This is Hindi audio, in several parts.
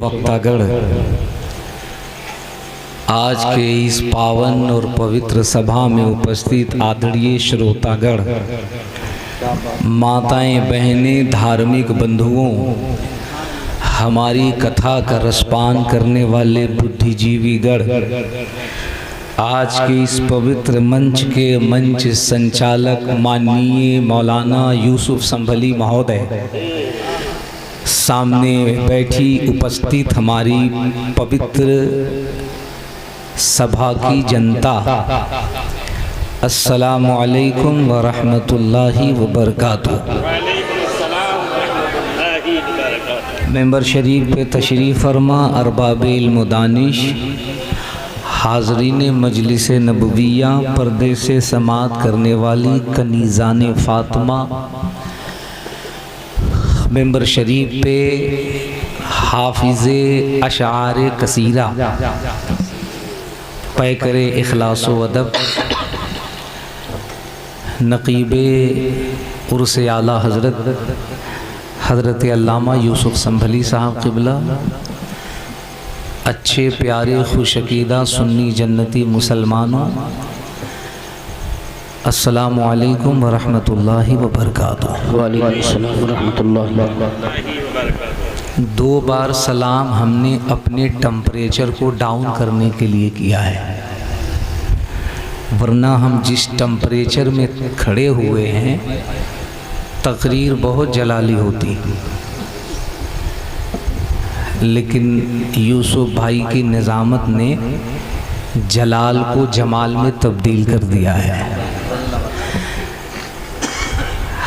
वक्तागढ़ आज के इस पावन और पवित्र सभा में उपस्थित आदरणीय श्रोतागण, माताएं, बहनें, धार्मिक बंधुओं, हमारी कथा का रसपान करने वाले बुद्धिजीवीगण, आज के इस पवित्र मंच के मंच संचालक माननीय मौलाना यूसुफ संभली महोदय, सामने बैठी उपस्थित हमारी पवित्र सभा की जनता, अस्सलामु अलैकुम व रहमतुल्लाहि व बरकातुहू। मेंबर शरीफ पे तशरीफ़ फरमा, अरबाब इल्म दानिश, हाज़रीन मजलिस नबविया, पर्दे से समात करने वाली कनीज़ान फ़ातिमा, मेंबर शरीफ पे हाफिज़े अशारे कसीरा, पैकरे इखलास व अदब, नक़ीबे उर्स आला हज़रत अल्लामा यूसुफ संभली साहब क़िबला, अच्छे प्यारे खुशअक़ीदा सुन्नी जन्नती मुसलमानों, अस्सलामु अलैकुम व रहमतुल्लाहि व बरकातुहू। वालेकुम अस्सलाम व रहमतुल्लाहि व बरकातुहू। 2 बार सलाम हमने अपने टेम्परेचर को डाउन करने के लिए किया है, वरना हम जिस टेम्परेचर में खड़े हुए हैं तकरीर बहुत जलाली होती, लेकिन यूसुफ भाई की निज़ामत ने जलाल को जमाल में तब्दील कर दिया है।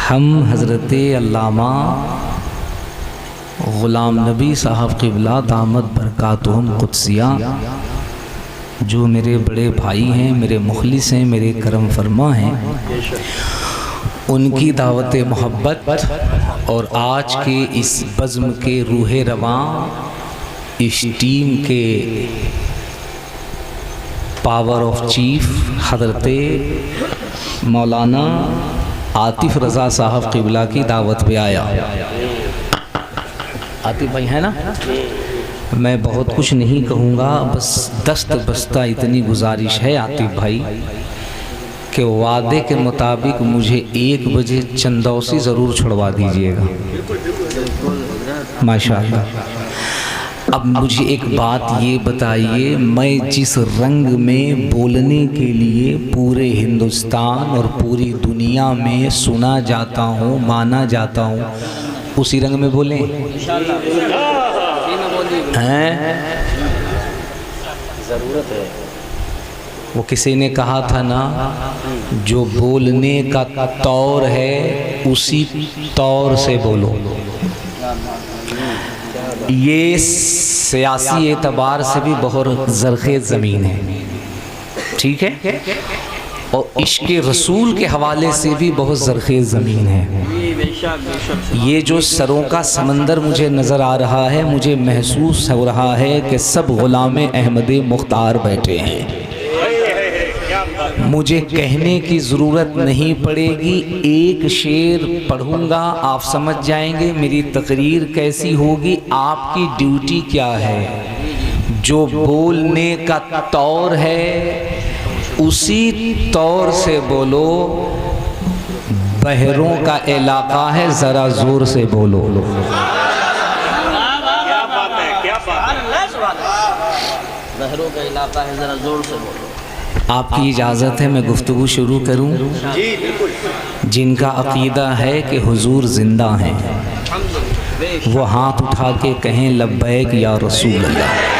हम हज़रत अल्लामा ग़ुलाम नबी साहब क़िबला दामत बरकातुहुम क़ुद्सिया, जो मेरे बड़े भाई हैं, मेरे मुखलिस हैं, मेरे करम फरमा हैं, उनकी दावत मोहब्बत और आज के इस बज़्म के रूह रवां, इस टीम के पावर ऑफ चीफ हज़रत मौलाना आतिफ़ रज़ा साहब क़िबला की दावत पे आया। आतिफ़ भाई है ना, मैं बहुत कुछ नहीं कहूँगा, बस दस्त बस्ता इतनी गुजारिश है आतिफ़ भाई कि वादे के मुताबिक मुझे 1 बजे चंदौसी ज़रूर छुड़वा दीजिएगा, माशाअल्लाह। अब मुझे एक बात ये बताइए, मैं जिस रंग में बोलने के लिए पूरे हिंदुस्तान और पूरी दुनिया में सुना जाता हूँ, माना जाता हूँ, उसी रंग में बोलें हैं? ज़रूरत है। वो किसी ने कहा था ना, जो बोलने का तौर है उसी तौर से बोलो। ये सियासी एतबार से भी बहुत ज़रख़ेज़ ज़मीन है, ठीक है, और इश्क़ रसूल के हवाले से भी बहुत ज़रख़ेज़ ज़मीन है। ये जो सरों का समंदर मुझे नज़र आ रहा है, मुझे महसूस हो रहा है कि सब ग़ुलाम अहमद मुख्तार बैठे हैं। मुझे कहने की ज़रूरत नहीं पड़ेगी, एक शेर पढ़ूँगा, आप समझ जाएंगे मेरी तकरीर कैसी होगी, आपकी ड्यूटी क्या है। जो बोलने का तौर है उसी तौर से बोलो, बहरों का इलाका है, ज़रा ज़ोर से बोलो। बहरों का इलाका है, ज़रा ज़ोर से बोलो। आपकी इजाज़त है मैं गुफ्तगू शुरू करूं। जिनका अक़ीदा है कि हुजूर ज़िंदा हैं, वो हाथ उठा के कहें लब्बैक या रसूल अल्लाह।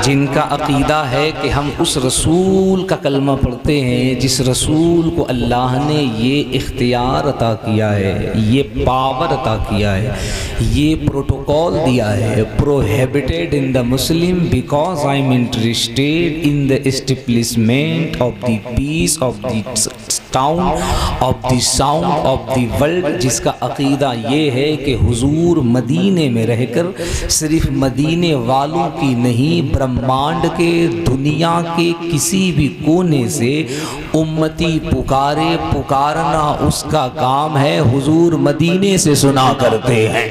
जिनका अक़ीदा है कि हम उस रसूल का कलमा पढ़ते हैं जिस रसूल को अल्लाह ने ये इख्तियार अता किया है, ये पावर अता किया है, ये प्रोटोकॉल दिया है, prohibited in the Muslim because I am interested in the establishment of the peace of the town of the sound of the world, जिसका अक़ीदा ये है कि हुजूर मदीने में रहकर सिर्फ मदीने वालों की नहीं, ब्रह्मांड के दुनिया के किसी भी कोने से उम्मती पुकारे, पुकारना उसका काम है। हुजूर मदीने से सुना करते हैं।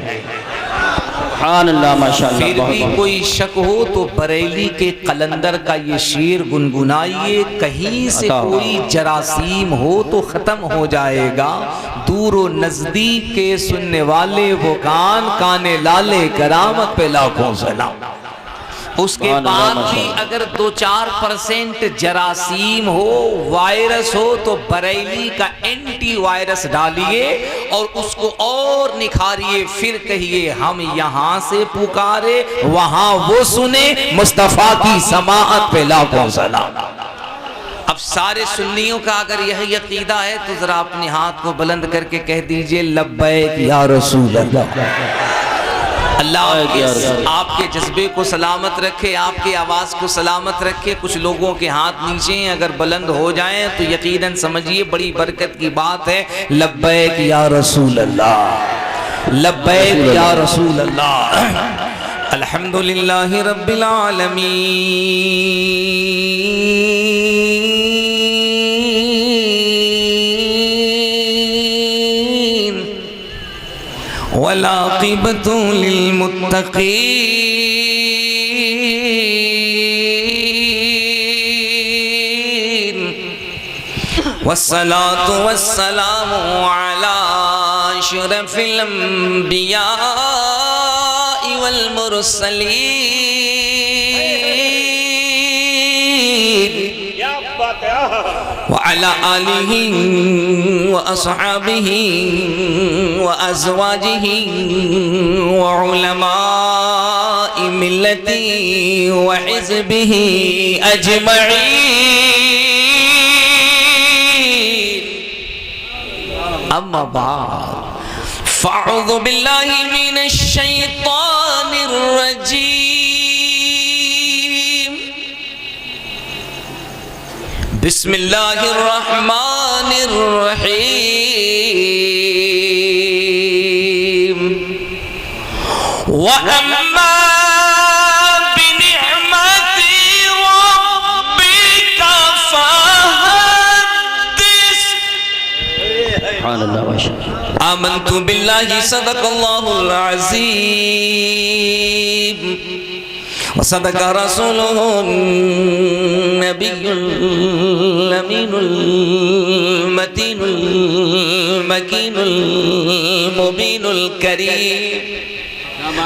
सुभान अल्लाह माशाअल्लाह। फिर भी कोई शक हो तो बरेली के कलंदर का ये शेर गुनगुनाइए, कहीं से कोई जरासीम हो तो ख़त्म हो जाएगा। दूर व नज़दीक के सुनने वाले वो कान, काने लाले करामत पे लाखों सलाम। उसके बाद भी अगर 2-4% जरासीम हो, वायरस हो, तो बरेली का एंटी वायरस डालिए और उसको और निखारिए। फिर कहिए हम यहाँ से पुकारे वहाँ वो सुने, मुस्तफ़ा की समाअत पे लाखों सलाम। अब सारे सुन्नियों का अगर यह अकीदा है तो जरा अपने हाथ को बुलंद करके कह दीजिए लब्बैक या रसूल अल्लाह। अल्लाह आपके जज्बे को सलामत रखे, आपकी आवाज़ को सलामत रखे। कुछ लोगों के हाथ नीचे अगर बुलंद हो जाएं तो यकीनन समझिए बड़ी बरकत की बात है। लब्बैक या रसूल अल्लाह, लब्बैक या रसूल अल्लाह। अल्हम्दुलिल्लाहि रब्बिल आलमीन वलाक़िबतु लिल्मुत्तक़ीन वस्सलातु वस्सलामु अला अशरफिल अंबिया वल मुरसलीन व अला आलिहि व अस्हाबिहि व अज़वाजिहि व उलमाए मिल्लति व हिज़्बिहि अजमईन। अम्मा बाद फ़अऊज़ु बिल्लाहि मिनश शैतानिर रजीम। बिस्मिल्लाहिर रहमानिर रहीम। व अम्मा बिनिअमति रब्बिका फहद्दिस। सुभान अल्लाह माशाअल्लाह। आमन्तु बिल्लाहि सदक़ल्लाहुल अज़ीम व सदक़ रसूलुहुन नबियुल अमीनुल मतीनुल मकीनुल मुबीनुल करीम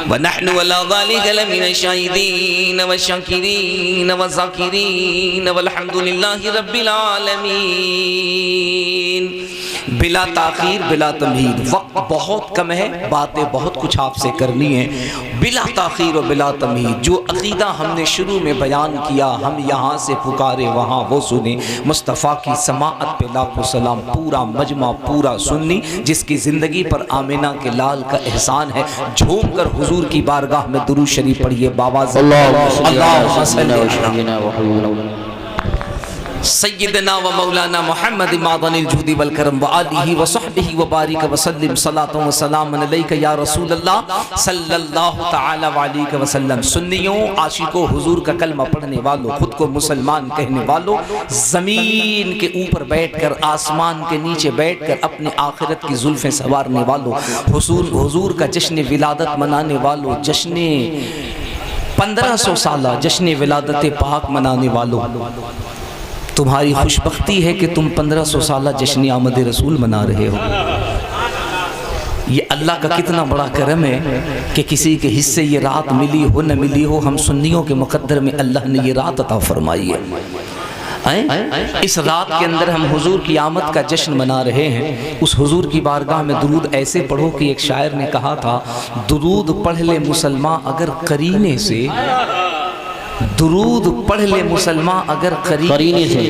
व नहनु अला ज़ालिका लमिन शाहिदीन व शाकिरीन व ज़ाकिरीन वल्हम्दुलिल्लाहि रब्बिल आलमीन। बिला ताखीर बिला तमहीद, वक्त बहुत कम है, बातें बहुत कुछ आपसे करनी है। बिला ताखीर और बिला तमहीद जो अकीदा हमने शुरू में बयान किया, हम यहाँ से पुकारे वहाँ वो सुने, मुस्तफ़ा की समाअत पे लाखों सलाम। पूरा मजमा पूरा सुन्नी जिसकी ज़िंदगी पर आमिना के लाल का एहसान है। झूम कर हुजूर की बारगाह में दुरूद शरीफ पढ़िए बाबा सय्यदना व मौलाना मोहम्मद मादनिल जूदी वल करम व आलिहि व सहबिहि व बारिक व सल्लिम सलातो व सलाम अलैका या रसूल अल्लाह सल्लल्लाहु तआला अलैहि वसल्लम। सुन्नियों, आशिकों, हुजूर का कलमा पढ़ने वालों, खुद को मुसलमान कहने वालों, ज़मीन के ऊपर बैठकर आसमान के नीचे बैठकर अपने आखिरत की जुल्फ़ें संवारने वालों, हुजूर का जश्न विलादत मनाने वालों, जश्न 1500 साल जश्न विलादत पाक मनाने वालों, तुम्हारी खुशबख्ती है कि तुम 1500 साल जश्न आमद रसूल मना रहे हो। ये अल्लाह का कितना बड़ा करम है कि किसी के हिस्से ये रात मिली हो न मिली हो, हम सुन्नियों के मुक़द्दर में अल्लाह ने ये रात अता फरमाई है। इस रात के अंदर हम हुजूर की आमद का जश्न मना रहे हैं। उस हुजूर की बारगाह में दुरूद ऐसे पढ़ो कि एक शायर ने कहा था, दुरूद पढ़ ले मुसलमान अगर करीने से, दुरूद पढ़ ले मुसलमान अगर करीने से।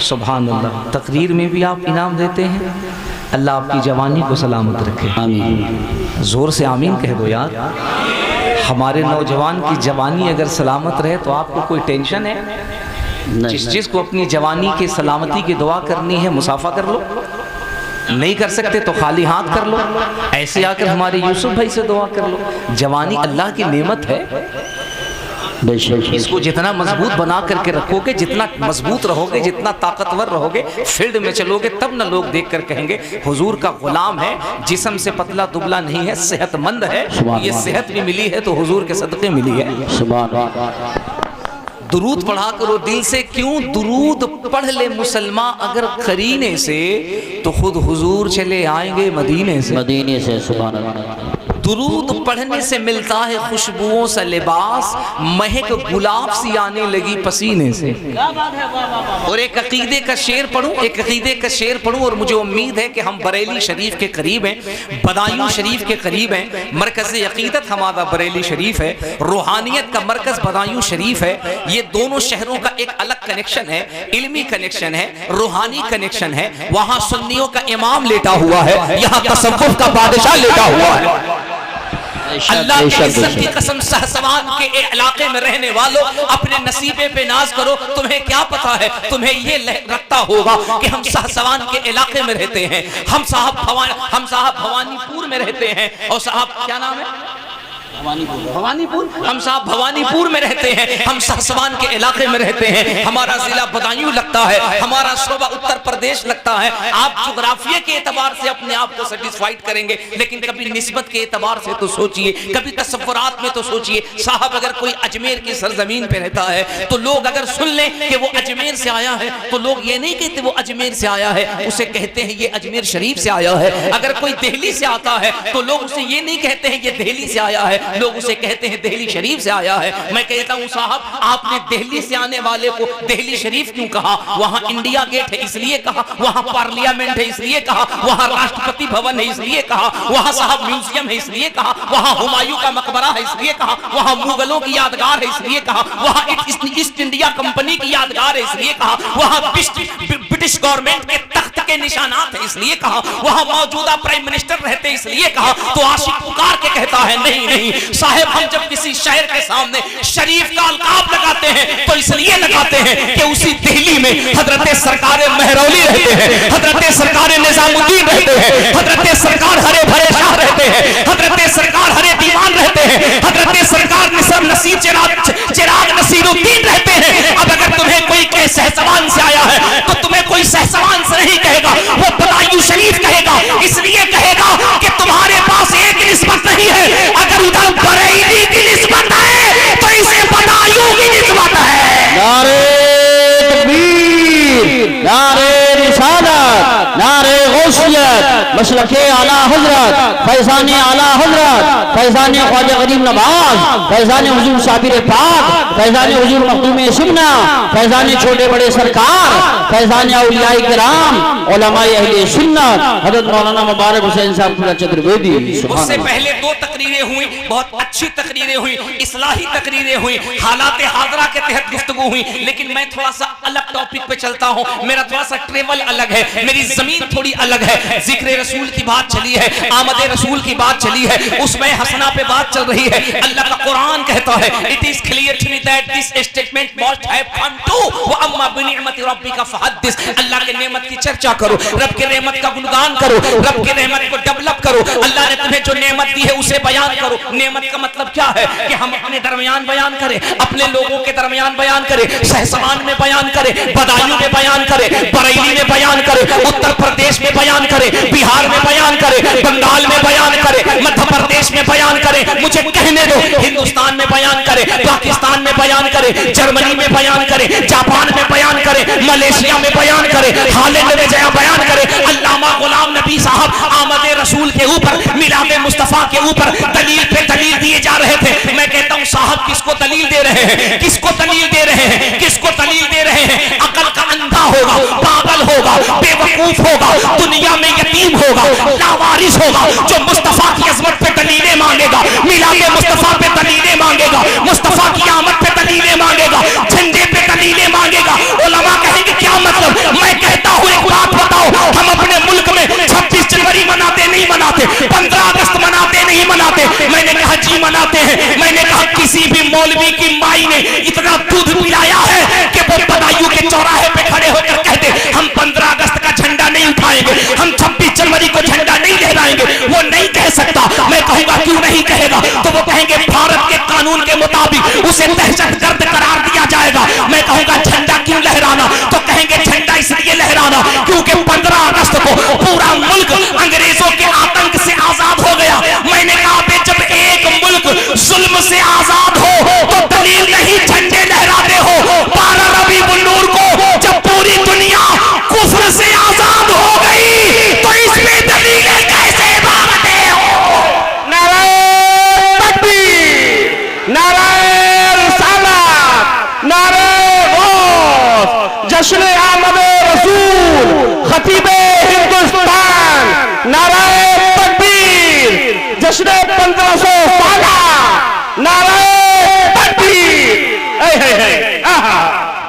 सुभान अल्लाह। तकरीर में भी आप इनाम देते हैं। अल्लाह आपकी जवानी को सलामत रखे। आमीन। जोर से आमीन कह दो यार। हमारे नौजवान की जवानी अगर सलामत रहे तो आपको कोई टेंशन है? जिस को अपनी जवानी के सलामती की दुआ करनी है मुसाफा कर लो, नहीं कर सकते तो खाली हाथ कर लो। ऐसे आकर हमारे यूसुफ भाई से दुआ कर लो। जवानी अल्लाह की नेमत है। बेशक इसको जितना मजबूत बना करके रखोगे, जितना मजबूत रहोगे, जितना ताकतवर रहोगे, फील्ड में चलोगे, तब ना लोग देख कर कहेंगे हुजूर का गुलाम है, जिस्म से पतला दुबला नहीं है, सेहतमंद है। ये सेहत भी मिली है तो हुजूर के सदक़े मिली है। सुभान अल्लाह। दुरूद पढ़ा करो दिल से। क्यों? दुरूद पढ़ ले मुसलमान अगर करीने से तो खुद हुजूर चले आएंगे मदीने से। मदीने से। सुभान अल्लाह। दुरूद पढ़ने से मिलता है खुशबुओं सा लिबास, महक गुलाब सी आने लगी पसीने से। और एक अकीदे का शेर पढ़ूं, एक अकीदे का शेर पढ़ूं, और मुझे उम्मीद है कि हम बरेली शरीफ के करीब हैं, बदायूं शरीफ के करीब हैं। मरकज़ अकीदत हमारा बरेली शरीफ है, रूहानियत का मरकज़ बदायूं शरीफ है। ये दोनों शहरों का एक अलग कनेक्शन है, इल्मी कनेक्शन है, रूहानी कनेक्शन है। वहाँ सुन्नियों का इमाम लेटा हुआ है, यहाँ तसव्वुफ का बादशाह लेटा हुआ है। अल्लाह की इज्जत की कसम, सहसवान के इलाके में रहने वालों, अपने नसीबे पे नाज करो। तुम्हें क्या पता है, तुम्हें ये रखता होगा कि हम सहसवान के इलाके में रहते हैं, हम साहब भवानीपुर में रहते हैं, और साहब क्या नाम है, भवानीपुर। हम साहब भवानीपुर में रहते हैं, हम सहसवान के इलाके में रहते हैं। हमारा जिला बदायूं लगता है, हमारा शोबा उत्तर प्रदेश लगता है। आप जोग्राफिया के एतबार से अपने आप को सेटिस्फाइड करेंगे, लेकिन कभी निस्बत के एतबार से तो सोचिए, कभी तसव्वुरात में तो सोचिए। साहब अगर कोई अजमेर की सरजमीन पे रहता है तो लोग अगर सुन लें कि वो अजमेर से आया है तो लोग ये नहीं कहते वो अजमेर से आया है, उसे कहते हैं ये अजमेर शरीफ से आया है। अगर कोई दिल्ली से आता है तो लोग उसे ये नहीं कहते हैं ये दिल्ली से आया है, लोग उसे कहते हैं दिल्ली शरीफ से आया है। मैं कहता हूं साहब, आपने दिल्ली से आने वाले को दिल्ली शरीफ क्यों कहा? वहां इंडिया गेट है इसलिए कहा, वहां पार्लियामेंट है इसलिए कहा, वहां राष्ट्रपति भवन है इसलिए कहा, वहां साहब म्यूजियम है इसलिए कहा, वहां हुमायूं का मकबरा है इसलिए कहा, वहां मुगलों की यादगार है इसलिए कहा, वहां ईस्ट इंडिया कंपनी की यादगार है इसलिए कहा, वहां ब्रिटिश गवर्नमेंट के तख्त के निशानात है इसलिए कहा, वहां मौजूदा प्राइम मिनिस्टर रहते इसलिए कहा। तो आशिक पुकार के कहता है नहीं नहीं साहब, हम जब किसी शहर के सामने शरीफ का अलकाब लगाते हैं तो इसलिए लगाते हैं कि उसी दिल्ली में हजरत सरकार महरौली रहते हैं, हजरत सरकार निजामुद्दीन रहते हैं, हजरत सरकार हरे भरे शाह रहते हैं, हजरत सरकार हरे दीवान रहते हैं, हजरत सरकार निसर नसीर चिराग नसीरुद्दीन रहते हैं। अब अगर तुम्हें कोई कहे सहसवान से आया है तो तुम्हें कोई सहसवान से नहीं कहेगा, वो बदायूं शरीफ कहेगा। इसलिए कहेगा कि तुम्हारे पास एक निस्बत नहीं है, अगर उधर बरेली की निस्बत है तो इसे बदायूं की निस्बत है। नारे तकबीर, नारे रिसालत, नारे गौसियत, मसलके आला हजरत, फैज़ान आला हजरत, फैज़ान ख्वाजा गरीब नवाज, फैज़ान हुजूर साबिर पाक, फैज़ान हुजूर मखदूम सुन्ना, फैज़ान छोटे बड़े सरकार, फैज़ान औलियाए किराम, उलमाए अहले सुन्नत, हज़रत मौलाना मुबारक हुसैन साहब चतुर्वेदी। उससे पहले दो तकरीरें हुई, बहुत अच्छी तकरीरें हुई, इस्लाही तकरीरें हुई, हालात हाजरा के तहत गुफ्तगू हुई। लेकिन मैं थोड़ा सा अलग टॉपिक पे चलता हूँ, मेरा थोड़ा सा ट्रेवल अलग है, मेरी जमीन थोड़ी अलग है। जिक्र रसूल की बात चली है, आमद रसूल की बात चली है, उसमें हसना पे बात चल रही है। अल्लाह का कुरान कहता है, it is clear to me that this statement must have come to व अम्मा बिनिअमति रब्बिका फहद्दिस। अल्लाह के नेमत की चर्चा करो, रब के नेमत का गुणगान करो, रब के नेमत को डेवलप करो। अल्लाह ने तुम्हें जो नेमत दी है उसे बयान करो। नेमत का मतलब क्या है कि हम अपने दरमियान बयान करें, अपने लोगों के दरमियान बयान करें, सहसवान में बयान करें, बदायूं में बयान करें, बरेली में बयान करें, उत्तर प्रदेश में बयान करें, बिहार में बयान करें, बंगाल में बयान करें, मध्य प्रदेश में बयान करें। मुझे कहने दो, हिंदुस्तान में बयान करें, पाकिस्तान में बयान करें, जर्मनी में बयान करें, जापान में बयान करें, मलेशिया में बयान करें, हालैंड में बयान करें। अल्लामा गुलाम नबी साहब आमद रसूल के ऊपर, मिलाद मुस्तफा के ऊपर दलील पे दलील दिए जा रहे थे। मैं कहता हूं साहब किसको दलील दे रहे हैं, किसको दलील दे रहे हैं, किसको दलील दे रहे हैं? अकल का अंधा होगा, पागल होगा, बेवकूफ होगा, दुनिया में यतीम होगा, लावारिस होगा, जो मुस्तफा की अजमत पे दलीलें मांगेगा, मिलाद मुस्तफा पे दलीलें मांगेगा, मुस्तफा की आमद पे दलीलें मांगेगा, झंडे पे दलीलें मांगेगा। उलमा कहेंगे क्या मतलब? मैं कहता हूं एक बात बताओ, हम अपने मुल्क में 26 जनवरी मनाते नहीं मनाते, 15 अगस्त मनाते नहीं मनाते? मैंने कहा जी मनाते हैं। मैंने कहा किसी भी मौलवी की माई ने इतना दूध पिलाया है कि वो बदायूं के चौराहे पे खड़े होकर कहते हम 15 अगस्त का झंडा नहीं उठाएंगे, हम 26 जनवरी को झंडा नहीं लहराएंगे? वो नहीं कह सकता। मैं कहूंगा क्यों नहीं कहेगा, तो वो कहेंगे भारत के कानून के मुताबिक उसे दहशतगर्द करार दिया जाएगा। मैं कहूंगा झंडा क्यों लहराना, तो कहेंगे झंडा इसलिए लहराना क्योंकि 15 अगस्त को पूरा मुल्क अंग्रेजों के आतंक से आजाद हो गया। मैंने कहा जब एक मुल्क जुल्म से आजाद हो तो दलील नहीं झंडे लहराते हो। 12 रबीउल नूर को जब पूरी दुनिया कुफ्र से आजाद हो गई तो इसमें दलीलें कैसे मांगते हो? नारे तकबीर, नारे रिसालत, नारे गौस, जश्न आमद रसूल, खतीबे हिंदुस्तान, नारे तकबीर, जश्न 1516, नारे तकबीर।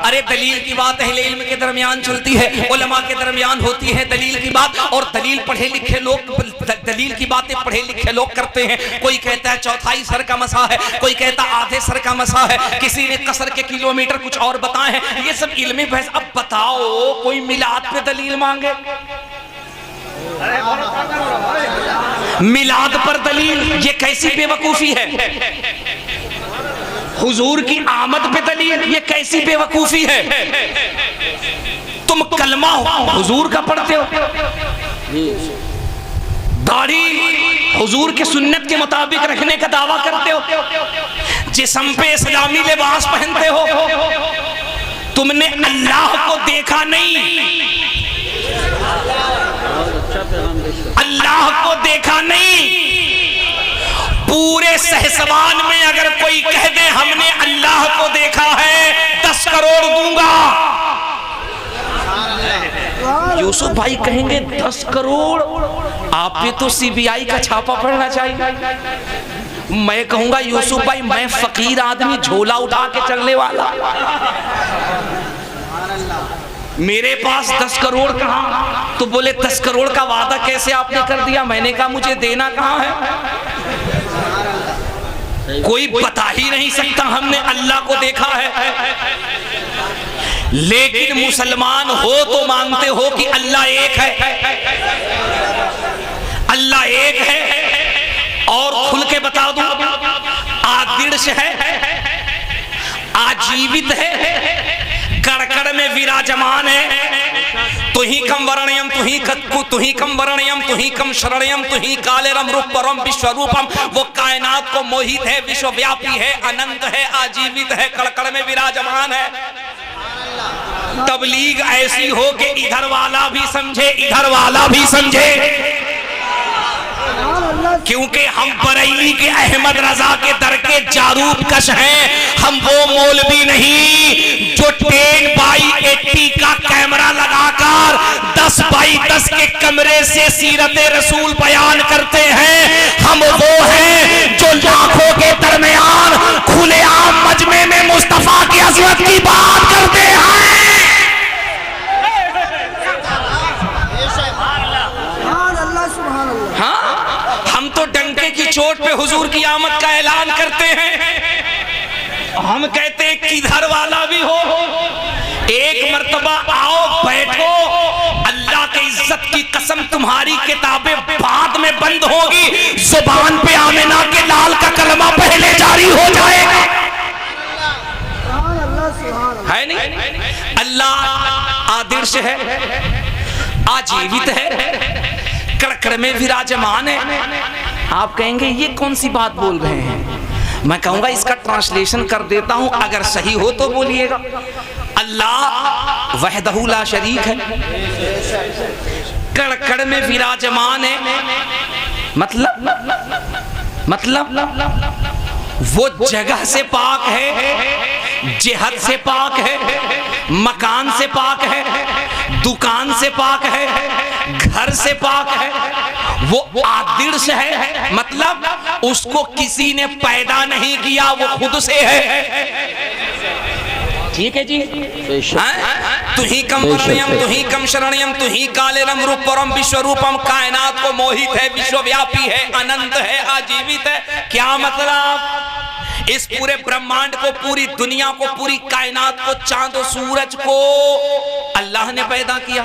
अरे दलील की बात अहले इल्म के दरमियान चलती है, उलमा के दरमियान होती है दलील की बात, और दलील पढ़े लिखे लोग दलील की बातें पढ़े लिखे लोग करते हैं। कोई कहता है चौथाई सर का मसा है, कोई कहता आधे सर का मसा है, किसी ने कसर के किलोमीटर कुछ और बताए हैं। ये सब इल्मी बहस। अब बताओ कोई मिलाद पे दलील मांगे, मिलाद पर दलील, ये कैसी बेवकूफी है? हुजूर की आमद पे दलील, ये कैसी बेवकूफी है? तुम कलमा हुजूर का पढ़ते हो, दाढ़ी हुजूर के सुन्नत के मुताबिक रखने का दावा करते हो, जिस्म पे इस्लामी लिबास पहनते हो, तुमने अल्लाह को देखा नहीं, अल्लाह को देखा नहीं। पूरे सहसवान में अगर कोई कह दे हमने अल्लाह को देखा है 10 करोड़ दूंगा। यूसुफ भाई कहेंगे 10 करोड़, आप पे तो सीबीआई का छापा पड़ना चाहिए। मैं कहूंगा यूसुफ भाई मैं फकीर आदमी, झोला उठा के चलने वाला, मेरे पास 10 करोड़ कहां? तो बोले 10 करोड़ का वादा कैसे आपने कर दिया? मैंने कहा मुझे देना कहां है, कोई बता ही नहीं सकता हमने अल्लाह को देखा है। लेकिन मुसलमान हो तो मानते हो कि अल्लाह एक है, अल्लाह एक है। और खुल के बता दूं, आदिर्श है, आजीवित है, कड़कड़ में विराजमान है। तुही कम वर्णयम तुही कत्कु तुही कम वर्णयम तुही कम शरणयम तुही कालेरम रूपरम विश्वरूपम। वो कायनात को मोहित है, विश्वव्यापी है, अनंत है, आजीवित है, कड़कड़ में विराजमान है। तबलीग ऐसी हो कि इधर वाला भी समझे, इधर वाला भी समझे, क्योंकि हम बरेली के अहमद रजा के दर के जारूद कश हैं। हम वो मौलवी नहीं जो 10x80 का कैमरा लगाकर 10x10 के कमरे से सीरत रसूल बयान करते हैं। हम वो हैं जो लाखों के दरमियान खुलेआम मजमे में मुस्तफा की अज़मत की बात करते हैं। तो डंके की चोट पे हुजूर की आमद का ऐलान करते हैं। हम कहते हैं किधर वाला भी हो, एक मर्तबा आओ बैठो, अल्लाह की इज्जत की कसम तुम्हारी किताबें बाद में बंद होगी, जुबान पे आमिना के लाल का कलमा पहले जारी हो जाएगा। है नहीं? अल्लाह आदिर्श है, आजीवित है, कड़कड़ में विराजमान है। आप कहेंगे ये कौन सी बात बोल रहे हैं? मैं कहूंगा इसका ट्रांसलेशन कर देता हूं, अगर सही हो तो बोलिएगा। अल्लाह वहदहू ला शरीक है, कड़कड़ में विराजमान है, मतलब वो जगह से पाक है, जिहत से पाक है, मकान से पाक है, दुकान से पाक है, घर से पाक है। वो आदिर्श है, मतलब उसको किसी ने पैदा नहीं किया, वो खुद से है। ठीक है जी। तुही कम वर्णयम तुही कम शरणयम तुही कालेरम रूपरम विश्वरूपम। कायनात को मोहित है, विश्वव्यापी है, अनंत है, आजीवित है। क्या मतलब? इस पूरे ब्रह्मांड को, पूरी दुनिया को, पूरी कायनात को, चांद और सूरज को अल्लाह ने पैदा किया,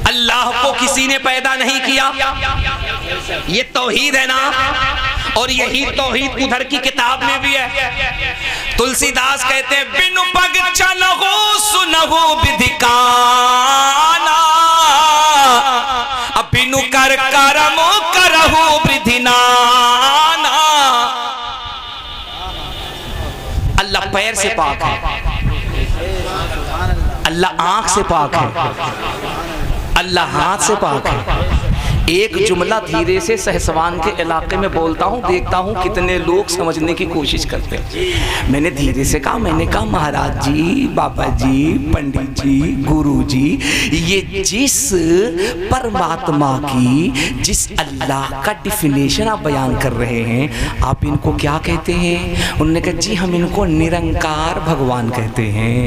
अल्लाह को किसी ने पैदा नहीं किया। ये तौहीद है ना, और यही तौहीद उधर की किताब में भी है। तुलसीदास कहते हैं बिनु पग चलहु सुनहु विधिकाना, अब बिनु कर करम करहु विधिनाना। अल्लाह पैर से पाक है, अल्लाह आंख से पाक है, अल्लाह हाथ से पाक है। एक जुमला धीरे से सहसवान के इलाके में बोलता हूँ, देखता हूँ कितने लोग समझने की कोशिश करते हैं। मैंने धीरे से कहा, मैंने कहा महाराज जी, बाबा जी, पंडित जी, गुरु जी, ये जिस परमात्मा की, जिस अल्लाह का डिफिनेशन आप बयान कर रहे हैं, आप इनको क्या कहते हैं? उन्होंने कहा जी हम इनको निरंकार भगवान कहते हैं।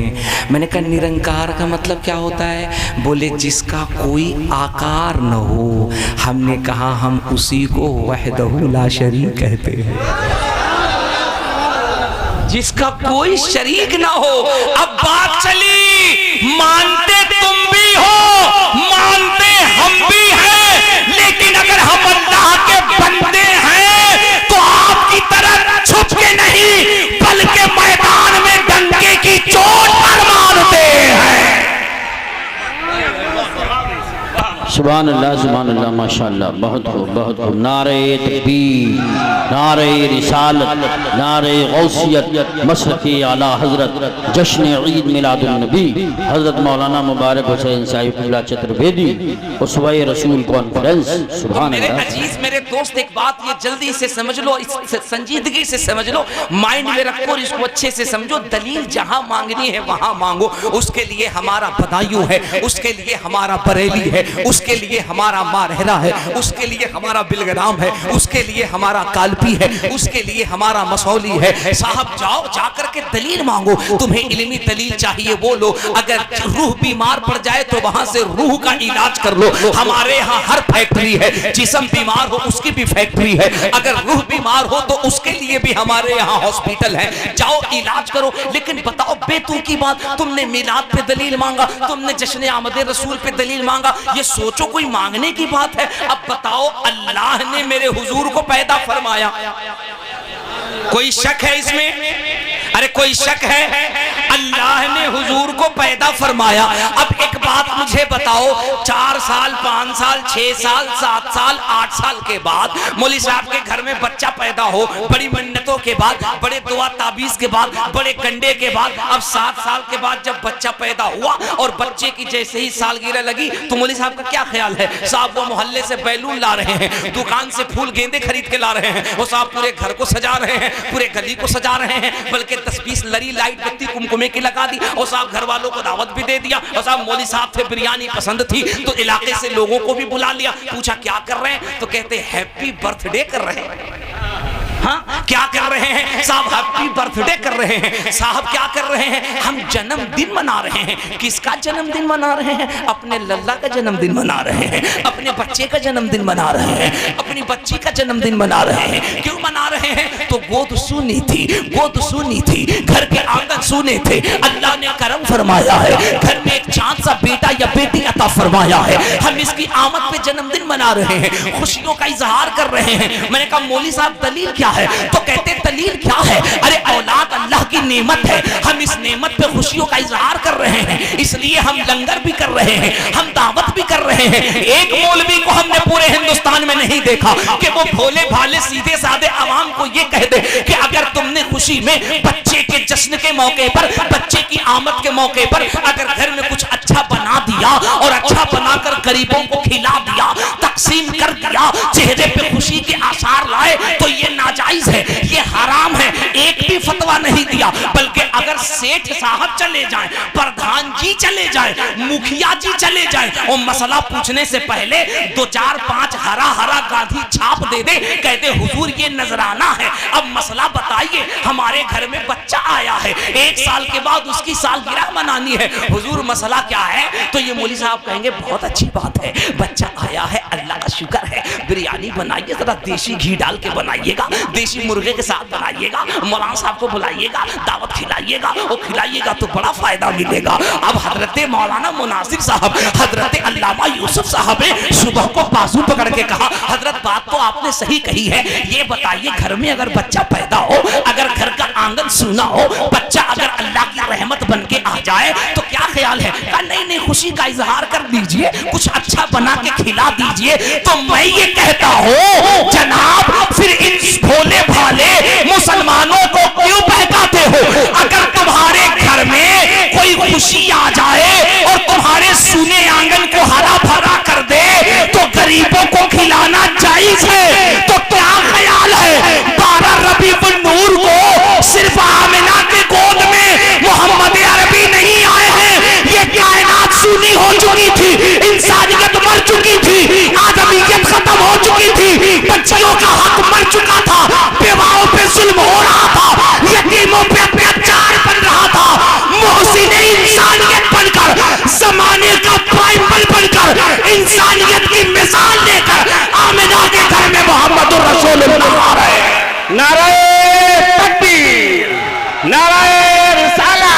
मैंने कहा निरंकार का मतलब क्या होता है? बोले जिसका कोई आकार न हो। हमने कहा हम उसी को वहदहु ला शरीक कहते हैं, जिसका कोई शरीक ना हो। अब बात चली, मानते तुम भी हो, मानते हम भी हैं, लेकिन अगर हम अल्लाह के बंदे हैं तो आपकी तरह छुप के नहीं, बल्कि मैदान में डंके की चोट पर मारते हैं। सुभान अल्लाह, माशाअल्लाह, बहुत खूब, बहुत खूब। नारे तकबीर, नारे रिसालत, नारे गौसियत, मसलके आला हजरत, जश्न ईद मिलादुन नबी, हजरत मौलाना मुबारक हुसैन साहिब किबला चतुर्वेदी, उसवाए रसूल कॉन्फ्रेंस। सुभान मेरे अल्लाह। अजीज, मेरे दोस्त, एक बात ये जल्दी से समझ लो, इस संजीदगी से समझ लो, माइंड में रखो और इसको अच्छे से समझो। दलील जहां मांगनी है वहां मांगो। उसके लिए हमारा बदायूं है, उसके लिए हमारा बरेली है, उसके लिए हमारा मारहरा है, उसके लिए हमारा बिलग्राम है, उसके लिए हमारा कालपी है, उसके लिए हमारा मसौली है। साहब जाओ, जाकर के दलील मांगो। तुम्हें इल्मी दलील चाहिए वो लो। अगर रूह बीमार पड़ जाए तो वहां से रूह का इलाज कर लो। हमारे यहाँ हर फैक्ट्री है, जिस्म बीमार हो उसकी भी फैक्ट्री है, अगर रूह बीमार हो तो उसके लिए भी हमारे यहाँ हॉस्पिटल है। जाओ इलाज करो। लेकिन बताओ बेतू की बात, तुमने मिलाद पे दलील मांगा, तुमने जश्न आमद रसूल पे दलील मांगा, ये सोचो कोई मांगने की बात है? अब बताओ अल्लाह ने मेरे हुजूर को पैदा फरमाया, कोई शक है इसमें? अरे कोई शक है? अल्लाह ने हुजूर को पैदा फरमाया। अब एक बात मुझे बताओ, 4 साल 5 साल 6 साल 7 साल 8 साल के बाद मौली साहब के घर में बच्चा पैदा हो, बड़ी मन्नतों के बाद, बड़े दुआ ताबीज के बाद, बड़े कंडे के बाद, अब 7 साल के बाद जब बच्चा पैदा हुआ और बच्चे की जैसे ही सालगिरह लगी तो मौली साहब का क्या ख्याल है? साहब वो मोहल्ले से बैलून ला रहे हैं, दुकान से फूल गेंदे खरीद के ला रहे हैं, वो साहब पूरे घर को सजा रहे हैं, पूरे गली को सजा रहे हैं, बल्कि 10-20 लरी लाइट बत्ती कुमकुमे की लगा दी, और साहब घर वालों को दावत भी दे दिया, और साहब मौली साहब थे बिरयानी पसंद थी तो इलाके से लोगों को भी बुला लिया। पूछा क्या कर रहे हैं? तो कहते हैप्पी बर्थडे कर रहे हैं। हाँ, क्या कर रहे हैं? साहब हैप्पी बर्थडे कर रहे हैं। साहब क्या कर रहे हैं? हम जन्मदिन मना रहे हैं। किसका जन्मदिन मना रहे हैं? अपने लल्ला का जन्मदिन मना रहे हैं, अपने बच्चे का जन्मदिन मना रहे हैं, अपनी बच्ची का जन्मदिन मना रहे हैं। क्यों मना रहे हैं? तो गोद सूनी थी, गोद सूनी थी, घर के आंगन सूने थे, अल्लाह ने करम फरमाया है, घर में एक चांद सा बेटा या बेटी अता फरमाया है, हम इसकी आमद पे जन्मदिन मना रहे हैं, खुशियों का इजहार कर रहे हैं। मैंने कहा मौली साहब दलील क्या है? तो कहते दलील क्या है? अरे औलाद अल्लाह की नेमत है, हम इस नेमत पे खुशियों का इजहार कर रहे हैं, इसलिए हम लंगर भी कर रहे हैं, हम दावत भी कर रहे हैं। एक मौलवी को हमने पूरे हिंदुस्तान में नहीं देखा कि वो भोले भाले सीधे साधे आवाम को ये कह दे कि अगर तुमने खुशी में बच्चे के जश्न के मौके पर, बच्चे की आमद के मौके पर अगर घर में कुछ अच्छा बना दिया और अच्छा बनाकर गरीबों को खिला दिया, तकसीम कर दिया, चेहरे पे खुशी के आसार लाए, तो ये नाजायज है, ये हराम है। एक भी फतवा नहीं दिया, बल्कि अगर सेठ साहब चले जाएं, प्रधान जी चले जाएं, मुखिया जी चले जाएं और मसला पूछने से पहले 2 4 5 हरा हरा गांधी छाप दे दे, कहते हुजूर ये नजराना है, अब मसला बताइए, हमारे घर में बच्चा आया है, 1 साल के बाद उसकी सालगिरह मनानी है, हुजूर मसला क्या है? तो ये मौली साहब कहेंगे बहुत अच्छी बात है, बच्चा आया है, अल्लाह का शुक्र है, बिरयानी बनाइए, जरा देसी घी डाल के बनाइएगा, देसी मुर्गे के साथ बनाइएगा, मौलाना साहब को बुलाइएगा, दावत खिलाइएगा, खिलाइएगा, वो खिलाइएगा तो बड़ा फायदा मिलेगा। अब हजरत मौलाना मुनासिर साहब, हजरत अल्लामा यूसुफ साहब ने सुबह को बाजू पकड़ के कहा, हजरत बात तो आपने सही कही है, ये बताइए घर में अगर बच्चा पैदा हो, अगर घर का आंगन सूना हो, बच्चा अगर अल्लाह की रहमत बन के आ जाए तो क्या ख्याल है? कहा नहीं नहीं, खुशी का इजहार कर दीजिए, कुछ अच्छा बना के खिला दीजिए। तो मैं ये कहता हूँ जनाब, फिर इन भोले भाले मुसलमानों को क्यों बहकाते हो? अगर तुम्हारे घर में कोई खुशी आ जाए और तुम्हारे सूने आंगन को हरा भरा कर दे तो गरीबों को खिलाना जायज है। तो क्या ख्याल है 12 रबीउल नूर को सिर्फ आमिना के गोद में मोहम्मद अरबी नहीं आए हैं, ये कायनात सूनी हो चुकी थी, इंसानियत मर चुकी थी, आदमियत खत्म हो चुकी थी, बच्चियों का हक मर चुका था, बेवाओं पे जुल्म हो रहा था, यतीमों पे अत्याचार बन रहा था। मोहसिन इंसानियत बनकर, जमाने का बाइबल बनकर, इंसानियत की मिसाल लेकर आमिना के घर में मोहम्मद रसूलुल्लाह आ रहे हैं। नारे तकबीर, नारे रिसाला,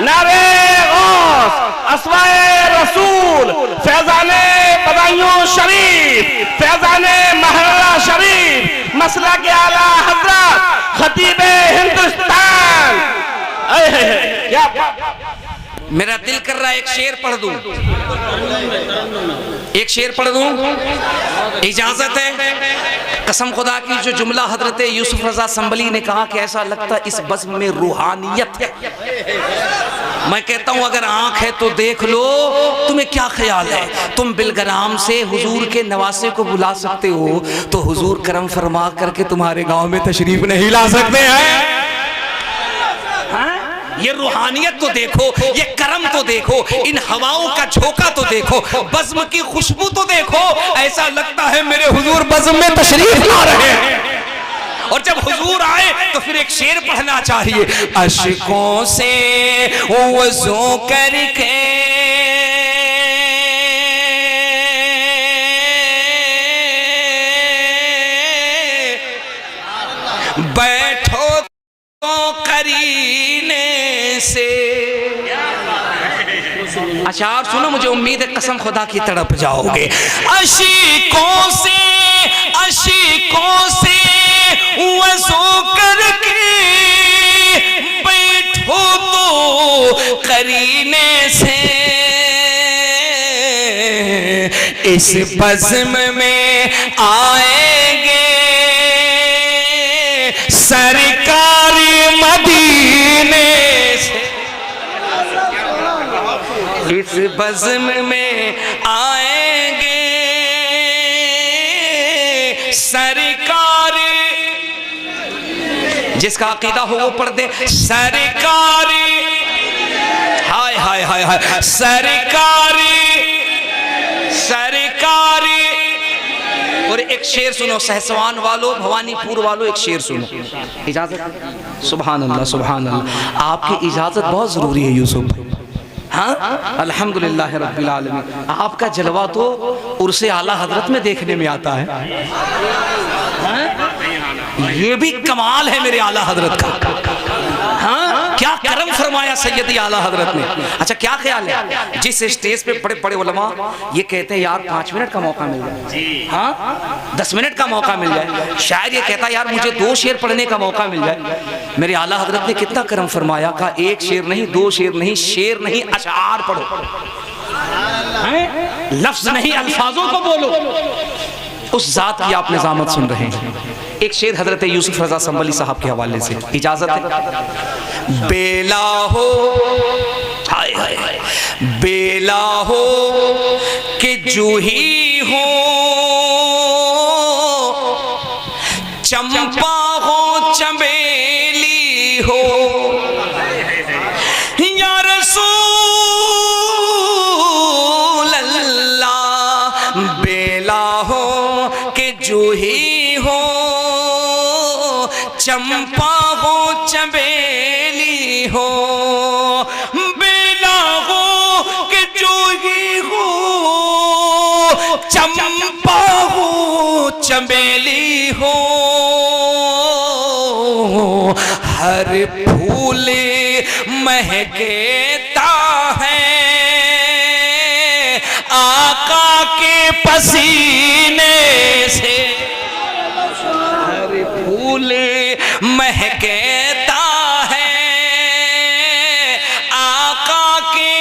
नारे गौस, अस्वाए रसूल, फैजाने बदायूं शरीफ, फैजाने महल्ला शरीफ, मसला के आला हजरत खतीबे हिंदुस्तान। क्या मेरा दिल कर रहा है एक शेर पढ़ दूं, एक शेर पढ़ दूं, इजाजत है? कसम खुदा की, जो जुमला हजरत यूसुफ रजा संभली ने कहा कि ऐसा लगता इस बज़्म में रूहानियत है। मैं कहता हूं अगर आंख है तो देख लो। तुम्हें क्या ख्याल है, तुम बिलग्राम से हुजूर के नवासे को बुला सकते हो तो हुजूर करम फरमा करके तुम्हारे गांव में तशरीफ नहीं ला सकते हैं? ये रूहानियत तो देखो, ये करम तो देखो, इन हवाओं का झोंका तो देखो, बज़्म की खुशबू तो देखो। ऐसा लगता है मेरे हुजूर बज़्म में तशरीफ ला रहे हैं। और जब हुजूर आए तो फिर एक शेर पढ़ना चाहिए, अश्कों से वज़ू करके बैठो तो करीने से। अशार सुनो, मुझे उम्मीद है कसम खुदा की तड़प जाओगे। अशीकों से, अशीकों से वज़ू करके बैठो तो करीने से, इस बज़्म में आएंगे सरकारी मदीने से, इस बज़्म में आएंगे सरकारी, जिसका अकीदा हो वो पढ़ दे, सरकारी, हाय हाय हाय हाय, सरकारी सरकारी। और एक शेर सुनो, सहसवान वालों, भवानीपुर वालों, एक शेर सुनो, इजाजत? सुभान अल्लाह, सुभान अल्लाह। आपकी इजाजत बहुत जरूरी है यूसुफ। हाँ, अल्हम्दुलिल्लाह रब्बिल आलमीन। आपका जलवा तो उर्से आला हजरत में देखने में आता है। ये भी कमाल है मेरे आला हजरत का। हाँ, क्या करम फरमाया सैयदी आला हजरत ने। अच्छा, क्या ख्याल है, जिस स्टेज पे बड़े बड़े उलमा ये कहते हैं यार 5 मिनट का मौका मिल जाए, हाँ 10 मिनट का मौका मिल जाए, शायद ये कहता यार मुझे 2 शेर पढ़ने का मौका मिल जाए। मेरे आला हजरत ने कितना करम फरमाया, कहा 1 शेर नहीं, 2 शेर नहीं, शेर नहीं, अशआर पढ़ो, लफ्ज नहीं अल्फाजों को बोलो। उस जात की आप निजामत सुन रहे हैं। एक शेर हजरत यूसुफ रजा संभली साहब के हवाले से, इजाजत है? बेला हो, हाय हाय, बेला हो कि जूही हो, चंपा हो, चमेली हो, या रसूल अल्लाह, बेला हो कि जूही हो, चंपा हो, चमेली हो, बेला हो कि जूही हो, चंपा हो, चमेली हो, हर फूल महकता है आका के पसीने से, हर फूल महकता है आका के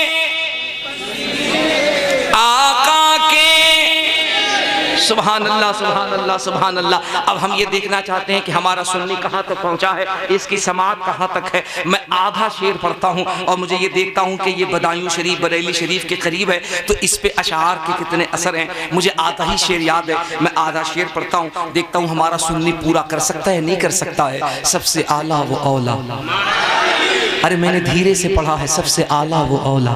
सुभान अल्लाह सुभान अल्लाह सुभान अल्लाह। अब हम ये देखना चाहते हैं कि हमारा सुन्नी कहाँ तक पहुँचा है, इसकी समात कहाँ तक है। मैं आधा शेर पढ़ता हूँ और मुझे ये देखता हूँ कि ये बदायूं शरीफ बरेली शरीफ के करीब है, तो इस पे अशार के कितने असर हैं। मुझे आधा ही शेर याद है, मैं आधा शेर पढ़ता हूँ, देखता हूँ हमारा सुन्नी पूरा कर सकता है नहीं कर सकता है। सबसे आला वो औला, अरे मैंने धीरे से पढ़ा है, सबसे आला वो औला।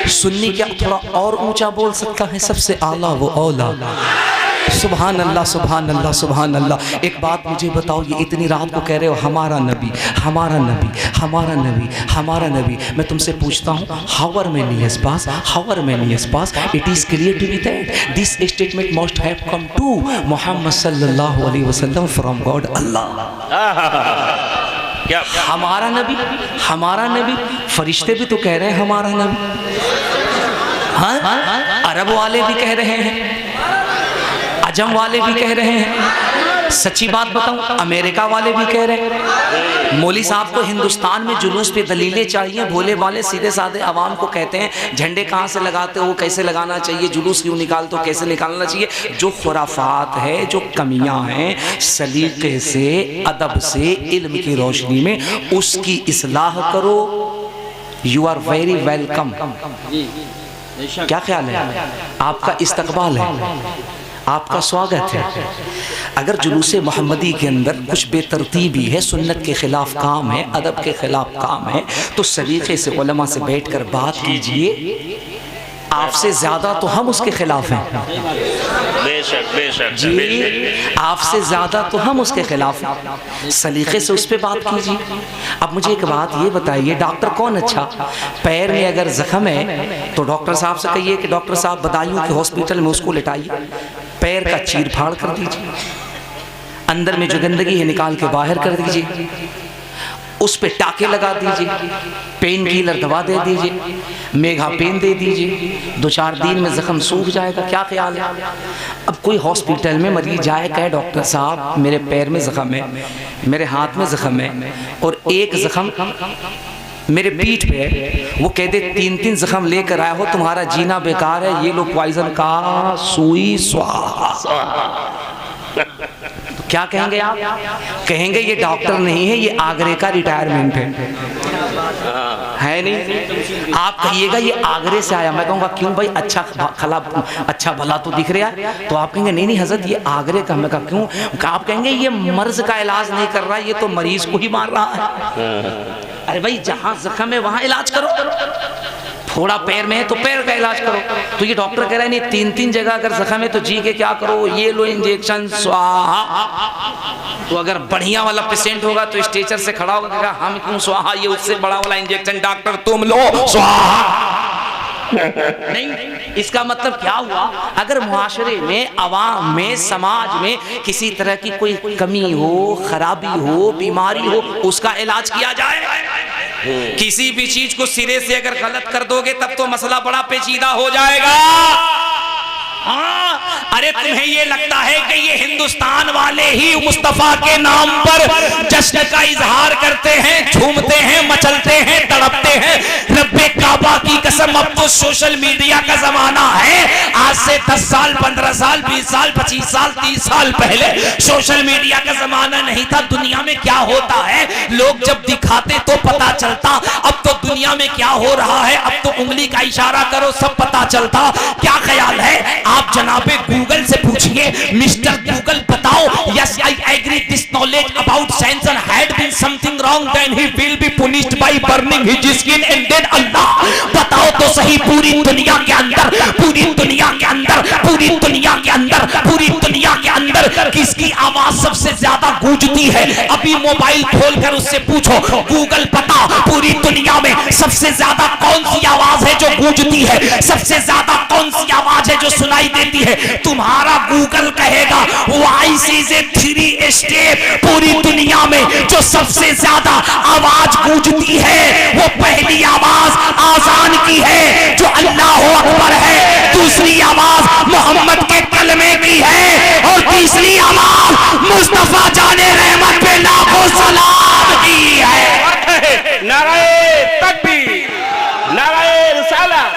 सुन्नी क्या थोड़ा और ऊंचा बोल सकता है, सबसे आला वो औला। सुभान अल्लाह सुभान अल्लाह सुभान अल्लाह। एक बात मुझे बताओ, ये इतनी रात को कह रहे हो हमारा नबी हमारा नबी हमारा नबी हमारा नबी, मैं तुमसे पूछता हूँ how are many years pass, how are many years pass, it is clear to be that this statement must have come to मुहम्मद सल्लल्लाहु अलैहि वसल्लम फ्रॉम गॉड अल्लाह। हमारा नबी, फरिश्ते भी तो कह रहे हैं हमारा नबी, हाँ अरब वाले भी कह रहे हैं, अजम वाले भी कह रहे हैं। सच्ची बात बताऊं, अमेरिका वाले भी कह रहे हैं। मौली साहब को हिंदुस्तान में जुलूस पे दलीलें चाहिए, भोले वाले सीधे साधे आवाम को कहते हैं झंडे कहाँ से लगाते हो, कैसे लगाना चाहिए, जुलूस क्यों निकालते हो, कैसे निकालना चाहिए। जो खुराफात है, जो कमियां हैं, सलीके से अदब से इल्म की रोशनी में उसकी इस्लाह करो। You are very welcome. क्या ख्याल है, आपका इस्तकबाल है, आपका स्वागत है। अगर जुलूसे मोहम्मदी के अंदर कुछ बेतरतीबी है, सुन्नत के खिलाफ काम है, अदब के खिलाफ काम है, तो सलीके से उलमा से बैठकर बात कीजिए। आपसे ज्यादा तो हम उसके खिलाफ हैं, बेशक बेशक जी, आपसे ज्यादा तो हम उसके खिलाफ हैं। सलीके से उस पर बात कीजिए। अब मुझे एक बात ये बताइए, डॉक्टर कौन अच्छा, पैर में अगर जख्म है तो डॉक्टर साहब से कहिए कि डॉक्टर साहब बदायूं के हॉस्पिटल में उसको लेटाइए, पैर का चीर फाड़ कर दीजिए, अंदर में जो गंदगी है निकाल के बाहर कर दीजिए, उस पे टाके लगा दीजिए, पेन किलर दवा दे दीजिए, मेगा पेन दे दीजिए, 2-4 दिन में जख्म सूख जाएगा। क्या ख्याल है? अब कोई हॉस्पिटल में मरीज जाए, कहे डॉक्टर साहब मेरे पैर में जख्म है, मेरे हाथ में जख्म है और एक जख्म मेरे पीठ पे है, वो कह दे 3-3 जख्म लेकर आया हो, तुम्हारा जीना बेकार है, ये लो पॉइजन का सुई स्वाहा। तो क्या कहेंगे आप? कहेंगे ये डॉक्टर नहीं है, ये आगरे का रिटायरमेंट है नहीं। आप कहिएगा ये आगरे से आया, मैं कहूँगा क्यों भाई, अच्छा भला तो दिख रहा है, तो आप कहेंगे नहीं नहीं हजरत ये आगरे का। मैं कहा क्यों? आप कहेंगे ये मर्ज का इलाज नहीं कर रहा, ये तो मरीज को ही मार रहा है। अरे भाई जहाँ जख्म है वहाँ इलाज करो, फोड़ा पैर में है तो पैर का इलाज करो। तो ये डॉक्टर कह रहा है नहीं 3-3 जगह अगर जख्म है तो जी के क्या करो, ये लो इंजेक्शन स्वाहा। तो अगर बढ़िया वाला पेशेंट होगा तो स्ट्रेचर से खड़ा होगा, हम क्यों स्वाहा, ये उससे बड़ा वाला इंजेक्शन डॉक्टर तुम लो स्वाहा। नहीं, इसका मतलब क्या हुआ, अगर मुआशरे में, अवाम में, समाज में किसी तरह की कोई कमी हो, खराबी हो, बीमारी हो, उसका इलाज किया जाए। किसी भी चीज को सिरे से अगर गलत कर दोगे तब तो मसला बड़ा पेचीदा हो जाएगा। हाँ, अरे तुम्हें ये लगता है कि ये हिंदुस्तान वाले ही मुस्तफा के नाम पर जश्न का इजहार करते हैं, झूमते हैं, मचलते हैं, तड़पते हैं। रब्बे काबा की कसम, अब तो सोशल मीडिया का जमाना है। आज से 10 साल, 15 साल, 20 साल, 25 साल, 30 साल पहले सोशल मीडिया का जमाना नहीं था। दुनिया में क्या होता है लोग जब दिखाते तो पता चलता। अब तो दुनिया में क्या हो रहा है, अब तो उंगली का इशारा करो सब पता चलता। क्या ख्याल है, आप जनाबे गूगल से पूछिए, मिस्टर गूगल बताओ, yes I agree this knowledge about Samson had been something wrong then he will be punished by burning his skin and then अल्लाह। बताओ तो सही, पूरी दुनिया के अंदर, पूरी दुनिया के अंदर, पूरी दुनिया के के अंदर, पूरी दुनिया के अंदर किसकी आवाज सबसे ज्यादा गूंजती है? अभी मोबाइल खोलकर उससे पूछो, गूगल बता पूरी दुनिया में सबसे ज्यादा कौन सी आवाज है जो गूंजती है, सबसे ज्यादा कौन सी आवाज है जो सुनाई देती है? तुम्हारा गूगल कहेगा Y3 स्टेप पूरी दुनिया में जो सबसे ज्यादा आवाज गूंजती है वो पहली आवाज आजान की है जो अल्लाह अकबर है, दूसरी आवाज मोहम्मद के कलमे की है और तीसरी आवाज मुस्तफा जाने रहमत पे लाखों सलाम की है। नाराए तकबीर, नाराए रिसालत,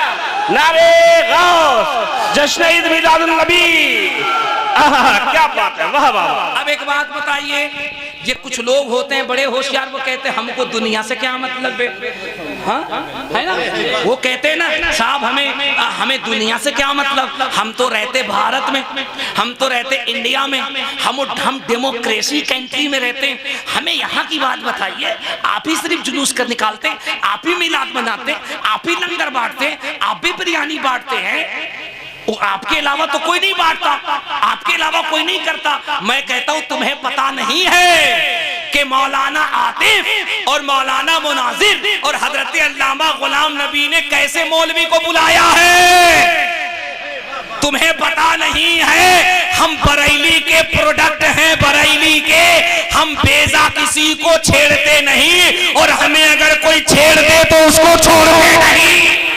नारे गौस, जश्न ईद मिलादुन नबी। क्या बात है, वाह वाह। अब एक बात बताइए, ये कुछ लोग होते हैं बड़े होशियार, वो कहते हैं हमको दुनिया से क्या मतलब है? हाँ है ना, वो कहते हैं ना साहब हमें दुनिया से क्या मतलब, हम तो रहते भारत में, हम तो रहते इंडिया में, हम डेमोक्रेसी कंट्री में रहते हैं, हमें यहाँ की बात बताइए। आप ही सिर्फ जुलूस कर निकालते, आप ही मिलाद मनाते, आप ही लंगर बांटते, आप भी बिरयानी बांटते हैं, वो आपके अलावा तो कोई नहीं बांटता, आपके अलावा कोई नहीं करता। मैं कहता हूं तुम्हें पता नहीं है कि मौलाना आतिफ और मौलाना मुनाजिर और हजरत अल्लामा गुलाम नबी ने कैसे मौलवी को बुलाया है? तुम्हें पता नहीं है? हम बरेली के प्रोडक्ट हैं, बरेली के, हम बेजा किसी को छेड़ते नहीं और हमें अगर कोई छेड़ दे तो उसको छोड़ते नहीं।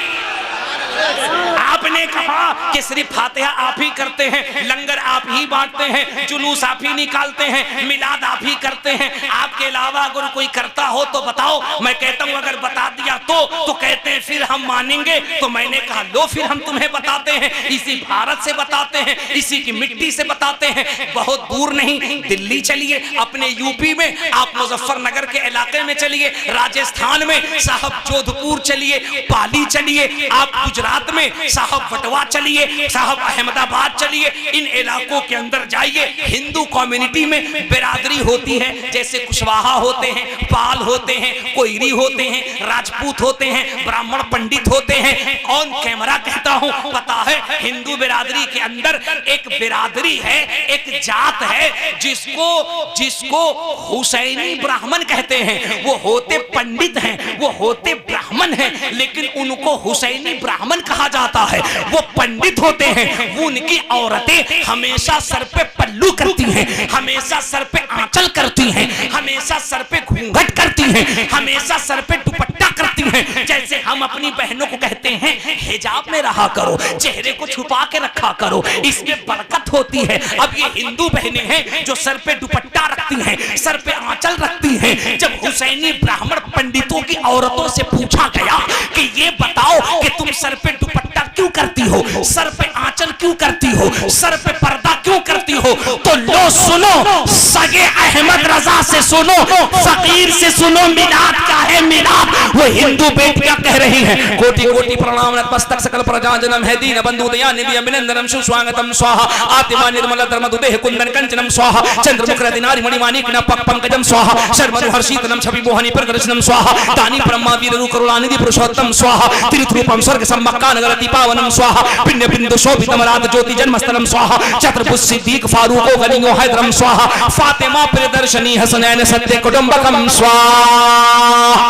आपने कहा कि सिर्फ फातिहा आप ही करते हैं, लंगर आप ही बांटते हैं, जुलूस आप ही निकालते हैं, मिलाद आप ही करते हैं, आपके अलावा अगर कोई करता हो तो बताओ। मैं कहता हूं अगर बता दिया तो कहते हैं फिर हम मानेंगे। तो मैंने कहा लो फिर हम तुम्हें बताते हैं, इसी भारत से बताते हैं, इसी की मिट्टी से बताते हैं। बहुत दूर नहीं, दिल्ली चलिए, अपने यूपी में आप मुजफ्फरनगर के इलाके में चलिए, राजस्थान में साहब जोधपुर चलिए, पाली चलिए, आप गुजरात में साहब वटवा चलिए, साहब अहमदाबाद चलिए, इन इलाकों के अंदर जाइए। हिंदू कम्युनिटी में बिरादरी होती है, जैसे कुशवाहा होते हैं, पाल होते हैं, कोयरी होते हैं, राजपूत होते हैं, ब्राह्मण पंडित होते हैं। ऑन कैमरा कहता हूं, पता है हिंदू बिरादरी के अंदर एक बिरादरी है, एक जात है जिसको हुसैनी ब्राह्मण कहते हैं। वो होते पंडित हैं, वो होते ब्राह्मण हैं, लेकिन उनको हुसैनी ब्राह्मण कहा जाता है। वो पंडित होते हैं, वो उनकी औरतें हमेशा सर पे पल्लू करती हैं, हमेशा सर पे आंचल करती हैं, हमेशा सर पे घूंघट करती हैं, हमेशा सर पे दुपट्टा करती हैं। जैसे हम अपनी बहनों को कहते हैं हिजाब में रहा करो, चेहरे को छुपा के रखा करो, इसमें बरकत होती है। अब ये हिंदू बहनें हैं जो सर पे दुपट्टा रखती हैं, सर पे आंचल रखती हैं। जब हुसैनी ब्राह्मण पंडितों की औरतों से पूछा गया कि ये बताओ कि तुम सर पे दुपट्टा क्यों करती हो, सर पे आंचल क्यों करती हो, सर पे पर्दा क्यों करती हो, तो लो सुनो, सगे अहमद रजा से सुनो, फकीर से सुनो, मिलाद क्या है मिलाद। वो हिंदू बेटियां कह रही हैं कोटि कोटि प्रणाम नतमस्तक सकल प्रजा जन्म है दीन बंधु दया निधि अभिनंदनम सुस्वागतम स्वाहा आत्मा निर्मल धर्म दुदेह कुंदन कंचनम स्वाहा चंद्रमुख रदिनारि मणिमाणिक न पंकजम स्वाहा शर्मनु हर्षितनम छवि मोहनी प्रकर्षणम स्वाहा दानी ब्रह्मा वीर करुणानिधि पुरुषोत्तम स्वाहा तीर्थ रूपम स्वर्ग सम्मक्कान गलति पावनम स्वाहा पिंड बिंदु शोभितम रात ज्योति जन्मस्थलम स्वाहा चतुर्भुज सिद्दीक फारूक गनियो हैदरम स्वाहा फातिमा प्रियदर्शनी हसनैन सत्य कुटुंबकम स्वाहा।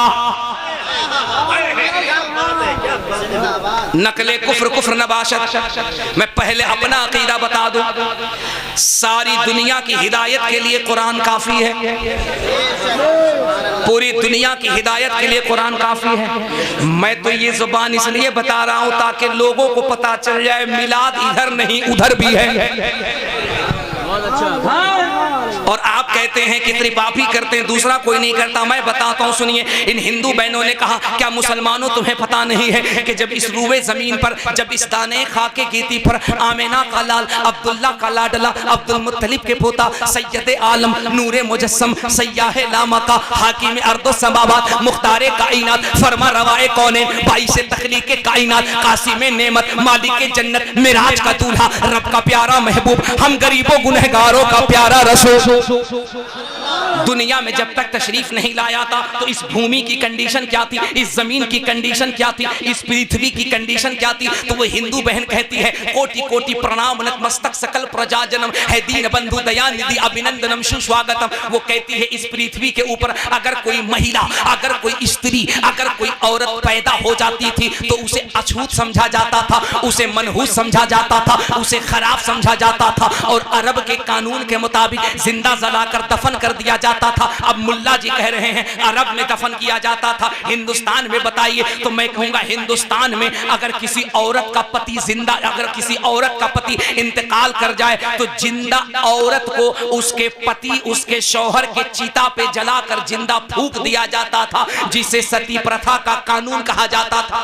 नकले कुफ्र कुफ्र नबाशत। मैं पहले अपना अकीदा बता दूं, सारी दुनिया की हिदायत के लिए कुरान काफी है, पूरी दुनिया की हिदायत के लिए कुरान काफी है। मैं तो ये जुबान इसलिए बता रहा हूं ताकि लोगों को पता चल जाए मिलाद इधर नहीं उधर भी है। और आप कहते हैं कि सिर्फ आप ही करते हैं, दूसरा कोई नहीं करता। मैं बताता हूं सुनिए, इन हिंदू बहनों ने कहा क्या मुसलमानों तुम्हें पता नहीं है कि जब इस रूए जमीन पर, जब इस दाने खाके गीती पर आमिना का लाल, अब्दुल्ला का लाडला, अब्दुल मुत्तलिब के पोता, सैयद आलम, नूरे मुजस्सम, सय्याह लामका, हाकिम अर्दो समावात, मुख्तारे कायनात, फरमा रवाए कौनैन, बाईस तखलीके कायनात, कासिम नेमत, मालिक जन्नत, मिराज का दूल्हा, रब का प्यारा महबूब, हम गरीबों गुनहगारों का प्यारा रसूल। दुनिया में जब तक तशरीफ नहीं लाया था तो इस भूमि की कंडीशन क्या थी, इस जमीन की कंडीशन क्या थी, इस पृथ्वी की कंडीशन क्या थी। तो वो हिंदू बहन कहती है कोटि कोटि प्रणाम नतमस्तक सकल प्रजाजनम है दीन बंधु दयानिधि अभिनंदनम सुस्वागतम। वो कहती है इस पृथ्वी के ऊपर अगर कोई महिला, अगर कोई स्त्री, अगर कोई औरत पैदा हो जाती थी तो उसे अछूत समझा जाता था, उसे मनहूस समझा जाता था, उसे खराब समझा जाता था और अरब के कानून के मुताबिक जिंदा जलाकर दफन कर दिया जाता था। अब मुल्ला जी कह रहे हैं अरब में दफन किया जाता था, हिंदुस्तान में बताइए। तो मैं कहूंगा हिंदुस्तान में अगर किसी औरत का पति जिंदा, अगर किसी औरत का पति इंतकाल कर जाए तो जिंदा औरत को उसके पति, उसके शौहर के चिता पे जलाकर जिंदा फूंक दिया जाता था, जिसे सती प्रथा का कानून कहा जाता था,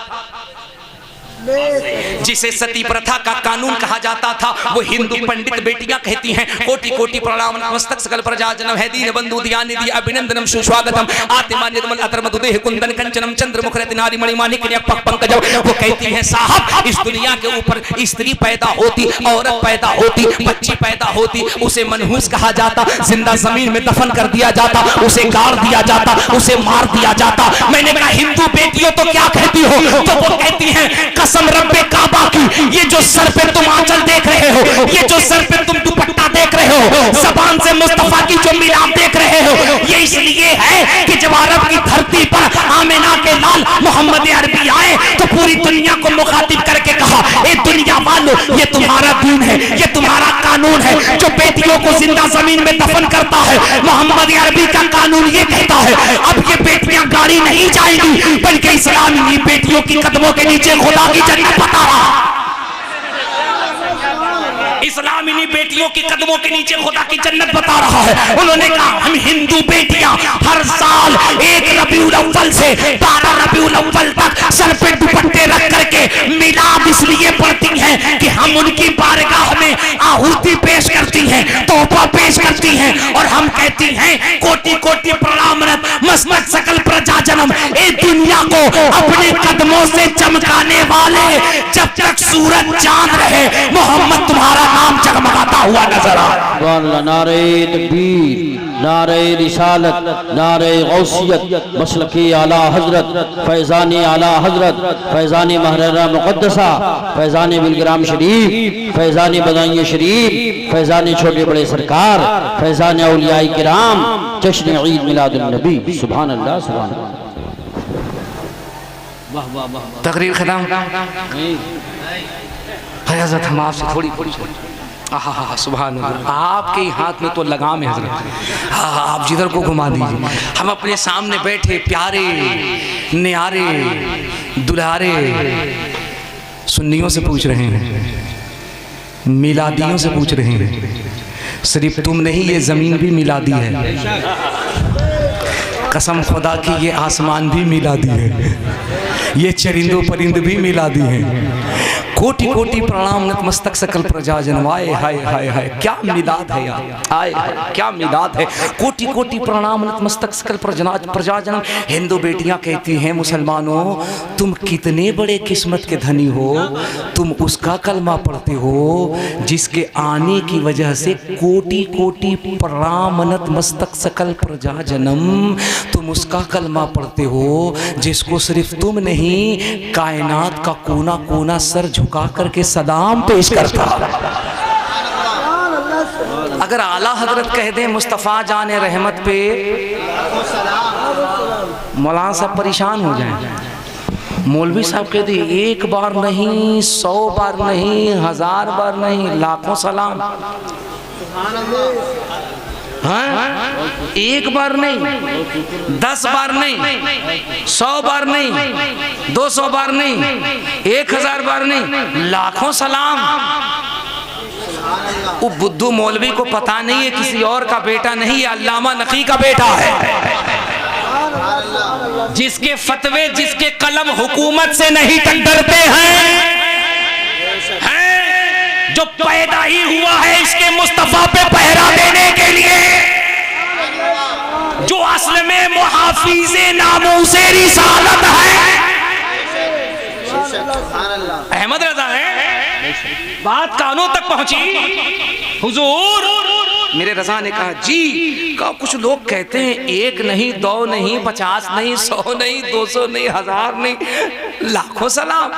जिसे सती प्रथा का कानून कहा जाता था। वो हिंदू पंडित बेटियां कहती हैं कोटि कोटि प्रणाम नमस्तक सकल प्रजाजनम है दीन बंधु दयानिधि अभिनंदनम सुस्वागतम आत्मा निर्मल अतर मधुदेह कुंदन कंचनम चंद्रमुख रत्नारि मणिमाणिक पंकजम। वो कहती हैं साहब इस दुनिया के ऊपर स्त्री पैदा होती, औरत पैदा होती, बच्ची पैदा होती, उसे मनहूस कहा जाता, जिंदा जमीन में दफन कर दिया जाता, उसे गाड़ दिया जाता, उसे मार दिया जाता। मैंने कहा हिंदू बेटियों तो क्या कहती हो? तो वो कहती हैं कसम रब्बे काबा की, ये जो सर पे तुम आंचल देख रहे हो, ये जो सर पे तुम दुपट्टा देख रहे हो, ज़बान से मुस्तफा की जो मिलाप देख रहे हो, ये इसलिए है कि जब अरब की धरती पर आमिना के लाल मोहम्मद अरबी आए तो पूरी दुनिया को मुखातिब करके कहा ए दुनिया वालों, ये तुम्हारा दीन है, ये तुम्हारा कानून है। जो बेटियों को जिंदा जमीन में दफन करता है, मोहम्मद अरबी का कानून ये कहता है अब ये बेटियां गाड़ी नहीं जाएंगी, बल्कि इस्लाम इन्हीं बेटियों की कदमों के नीचे खुदा की जन्नत बता रहा। इस्लाम इन्हीं बेटियों की कदमों के नीचे खुदा की जन्नत बता रहा है। उन्होंने कहा हम हिंदू बेटियां हर साल 1 रबीउल अव्वल से 12 रबीउल अव्वल तक सर पे दुपट्टे रख करके मिलाद इसलिए पढ़ती हैं कि हम उनकी बारगाह में आहुति पेश करती हैं, तोहफा पेश करती हैं और हम कहती हैं कोटि कोटि प्रणाम मस्मत सकल प्रजाजनम। ए दुनिया को अपने कदमों से चमकाने वाले जब तक सूरज चांद रहे मोहम्मद तुम्हारा नाम जगमगाता हुआ नजर आए। नारे तकबीर, नारे रिसालत, नारे गौसियत, मसलके आला हजरत, फैजान आला हजरत, फैजान महररा मुक़द्दसा, फैजान बिलग्राम शरीफ, फैजान बदाई शरीफ, फैजान छोटे बड़े सरकार, फैजान औलिया किराम, जश्न ईद मिलादुन नबी। सुभान अल्लाह, सुभान अल्लाह। तकरीर खत्म। हज़रत हम आपसे थोड़ी हाँ सुभान अल्लाह, आपके हाथ में तो लगाम है हज़रत। हाँ आप जिधर को घुमा दीजिए। हम अपने सामने बैठे प्यारे न्यारे दुलारे सुन्नियों से पूछ रहे हैं, मिलादियों से पूछ रहे हैं, सिर्फ तुम नहीं ये ज़मीन भी मिलादी है, कसम खुदा की ये आसमान भी मिलादी है, ये चरिंदो परिंद भी मिलादी है। कोटि कोटि प्रणाम नतमस्तक सकल प्रजाजन। हाय हाय हाय हाय क्या मिलाद है यार, हाय क्या मिलाद है। कोटि कोटि प्रणाम नतमस्तक सकल प्रजाजन। हिंदू बेटियां कहती हैं मुसलमानों तुम कितने बड़े किस्मत के धनी हो, तुम उसका कलमा पढ़ते हो जिसके आने की वजह से कोटि कोटि प्रणाम नतमस्तक सकल प्रजाजनम, तुम उसका कलमा पढ़ते हो जिसको सिर्फ तुम नहीं कायनात का कोना कोना सर झुका करके सलाम पेश करता। अगर आला हजरत कह दें मुस्तफ़ा जाने रहमत पे, मौलाना साहब परेशान हो जाएं। मौलवी साहब कहते एक बार नहीं, 100 बार नहीं, 1000 बार नहीं, लाखों सलाम। हाँ? एक बार नहीं, 10 बार नहीं, 100 बार नहीं, 200 बार नहीं, 1000 बार नहीं, लाखों सलाम। वो बुद्धू मौलवी को पता नहीं है किसी और का बेटा नहीं है, अल्लामा नकी का बेटा है, जिसके फतवे जिसके कलम हुकूमत से नहीं डरते हैं, जो पैदा ही हुआ है इसके मुस्तफा पे पहरा देने के लिए, जो असल में मुहाफिज़े नामूसे रिसालत है। अहमद रजा है, बात कानों तक पहुंची। हुजूर मेरे रजा ने कहा जी। कहा कुछ लोग कहते हैं 1 नहीं 2 नहीं 50 नहीं 100 नहीं 200 नहीं 1000 नहीं, लाखों सलाम।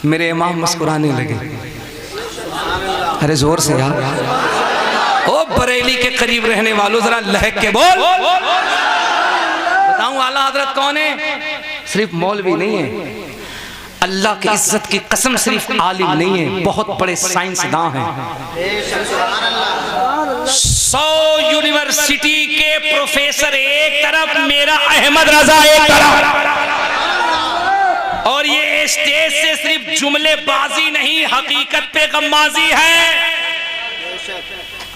मेरे इमाम मुस्कुराने लगे। अरे जोर से यार, ओ बरेली के करीब रहने वालों जरा लहक के बोल। बताऊं आला हजरत कौन है? सिर्फ मौलवी नहीं है, अल्लाह की इज्जत की कसम सिर्फ आलिम नहीं है, बहुत बड़े साइंसदां हैं। 100 यूनिवर्सिटी के प्रोफेसर एक तरफ, मेरा अहमद रजा एक तरफ, और ये स्टेज से सिर्फ जुमलेबाजी नहीं, हकीकत पे गम्माजी है।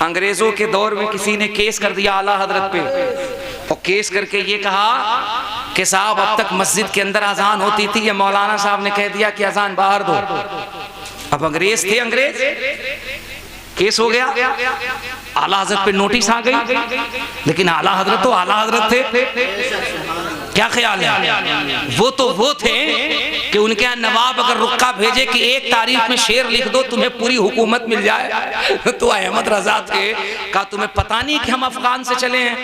अंग्रेजों के दौर में किसी ने केस कर दिया आला हजरत पे, और केस करके ये कहा कि साहब अब तक मस्जिद के अंदर अजान होती थी, ये मौलाना साहब ने कह दिया कि अजान बाहर दो। अब अंग्रेज थे, अंग्रेज, केस हो गया, आला हजरत पे नोटिस आ गई, लेकिन आला हजरत तो आला हजरत थे। क्या ख्याल है? वो तो वो थे कि उनके यहाँ नवाब अगर रुक्का भेजे कि 1 तारीख में शेर लिख दो तुम्हें पूरी हुकूमत मिल जाए, तो अहमद रजा थे। कहा तुम्हें पता नहीं कि हम अफगान से चले हैं?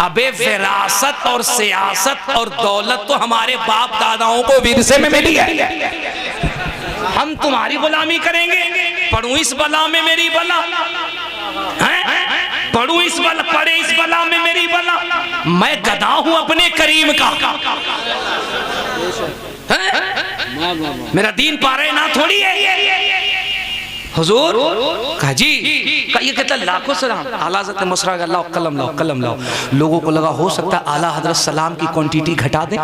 अबे विरासत और सियासत और दौलत तो हमारे बाप दादाओं को विरसे में मिली है, हम तुम्हारी गुलामी करेंगे? पढ़ू इस बला में मेरी बला, पढ़ू इस बला, पढ़े इस बला में मेरी बला। मैं गधा हूं अपने करीम का, मेरा दीन पारे ना थोड़ी है। हुजूर कहा जी, का ये कहता लाखों सलाम। आला हज़रत मुस्कुरा के अल्लाह कलम लाओ, कलम लाओ। लोगों को लगा हो सकता है आला हज़रत सलाम की क्वांटिटी घटा दे,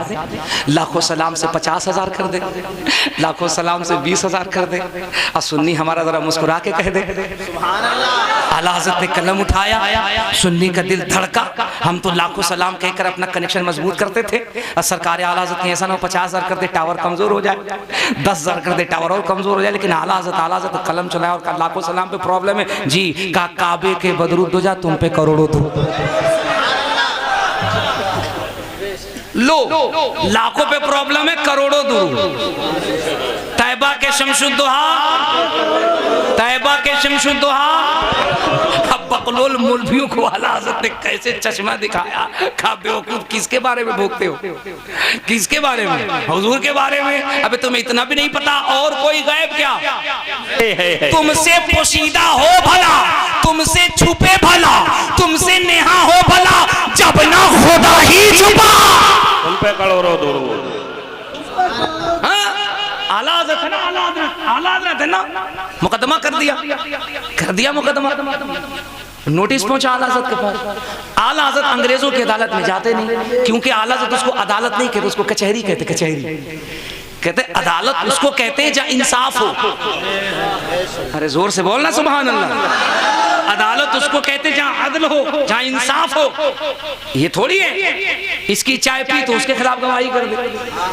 लाखों सलाम से 50,000 कर दे, लाखों सलाम से 20,000 कर दे। और सुन्नी हमारा जरा मुस्कुरा के कह दे आला हज़रत ने कलम उठाया, सुन्नी का दिल धड़का। हम तो लाखों सलाम कहकर अपना कनेक्शन मजबूत करते थे, और सरकार आला हज़रत ने ऐसा ना 50,000 कर दे टावर कमजोर हो जाए, 10,000 कर दे टावर और कमजोर हो जाए। लेकिन आला हज़रत कलम चलाया और कहा लाखों सलाम पे प्रॉब्लम है जी। का काबे के बदरूद दो जा, तुम पे करोड़ों दो। लो लाखों पे प्रॉब्लम है, करोड़ों दो। तैबा के शमशुद्दोहा, तैबा के शमशुद्दोहा। अब बकलोल मौलवियों को आला हज़रत ने कैसे चश्मा दिखाया। कहा बेवकूफ, किसके बारे में भोगते हो? किसके बारे में? हुजूर के बारे में। अबे तुम्हें इतना भी नहीं पता और कोई गायब क्या? तुमसे पोशीदा हो भला, तुमसे छुपे भला, तुमसे नेहा हो भला, जब ना खुदा ही छुपा तुम पे करोड़ों दो। आला हज़रत है ना, आला हज़रत है ना, मुकदमा कर दिया मुकदमा। नोटिस पहुंचा आला हज़रत के पास। आला हज़रत अंग्रेजों की अदालत में जाते नहीं, क्योंकि आला हज़रत उसको अदालत नहीं कहते, उसको कचहरी कहते। कचहरी कहते अदालत उसको कहते हैं जहाँ इंसाफ हो। अरे जोर से बोलना सुभान अल्लाह। अदालत उसको कहते जहाँ अदल हो, जहाँ इंसाफ हो। ये थोड़ी है इसकी चाय पी तो उसके खिलाफ गवाही कर दे,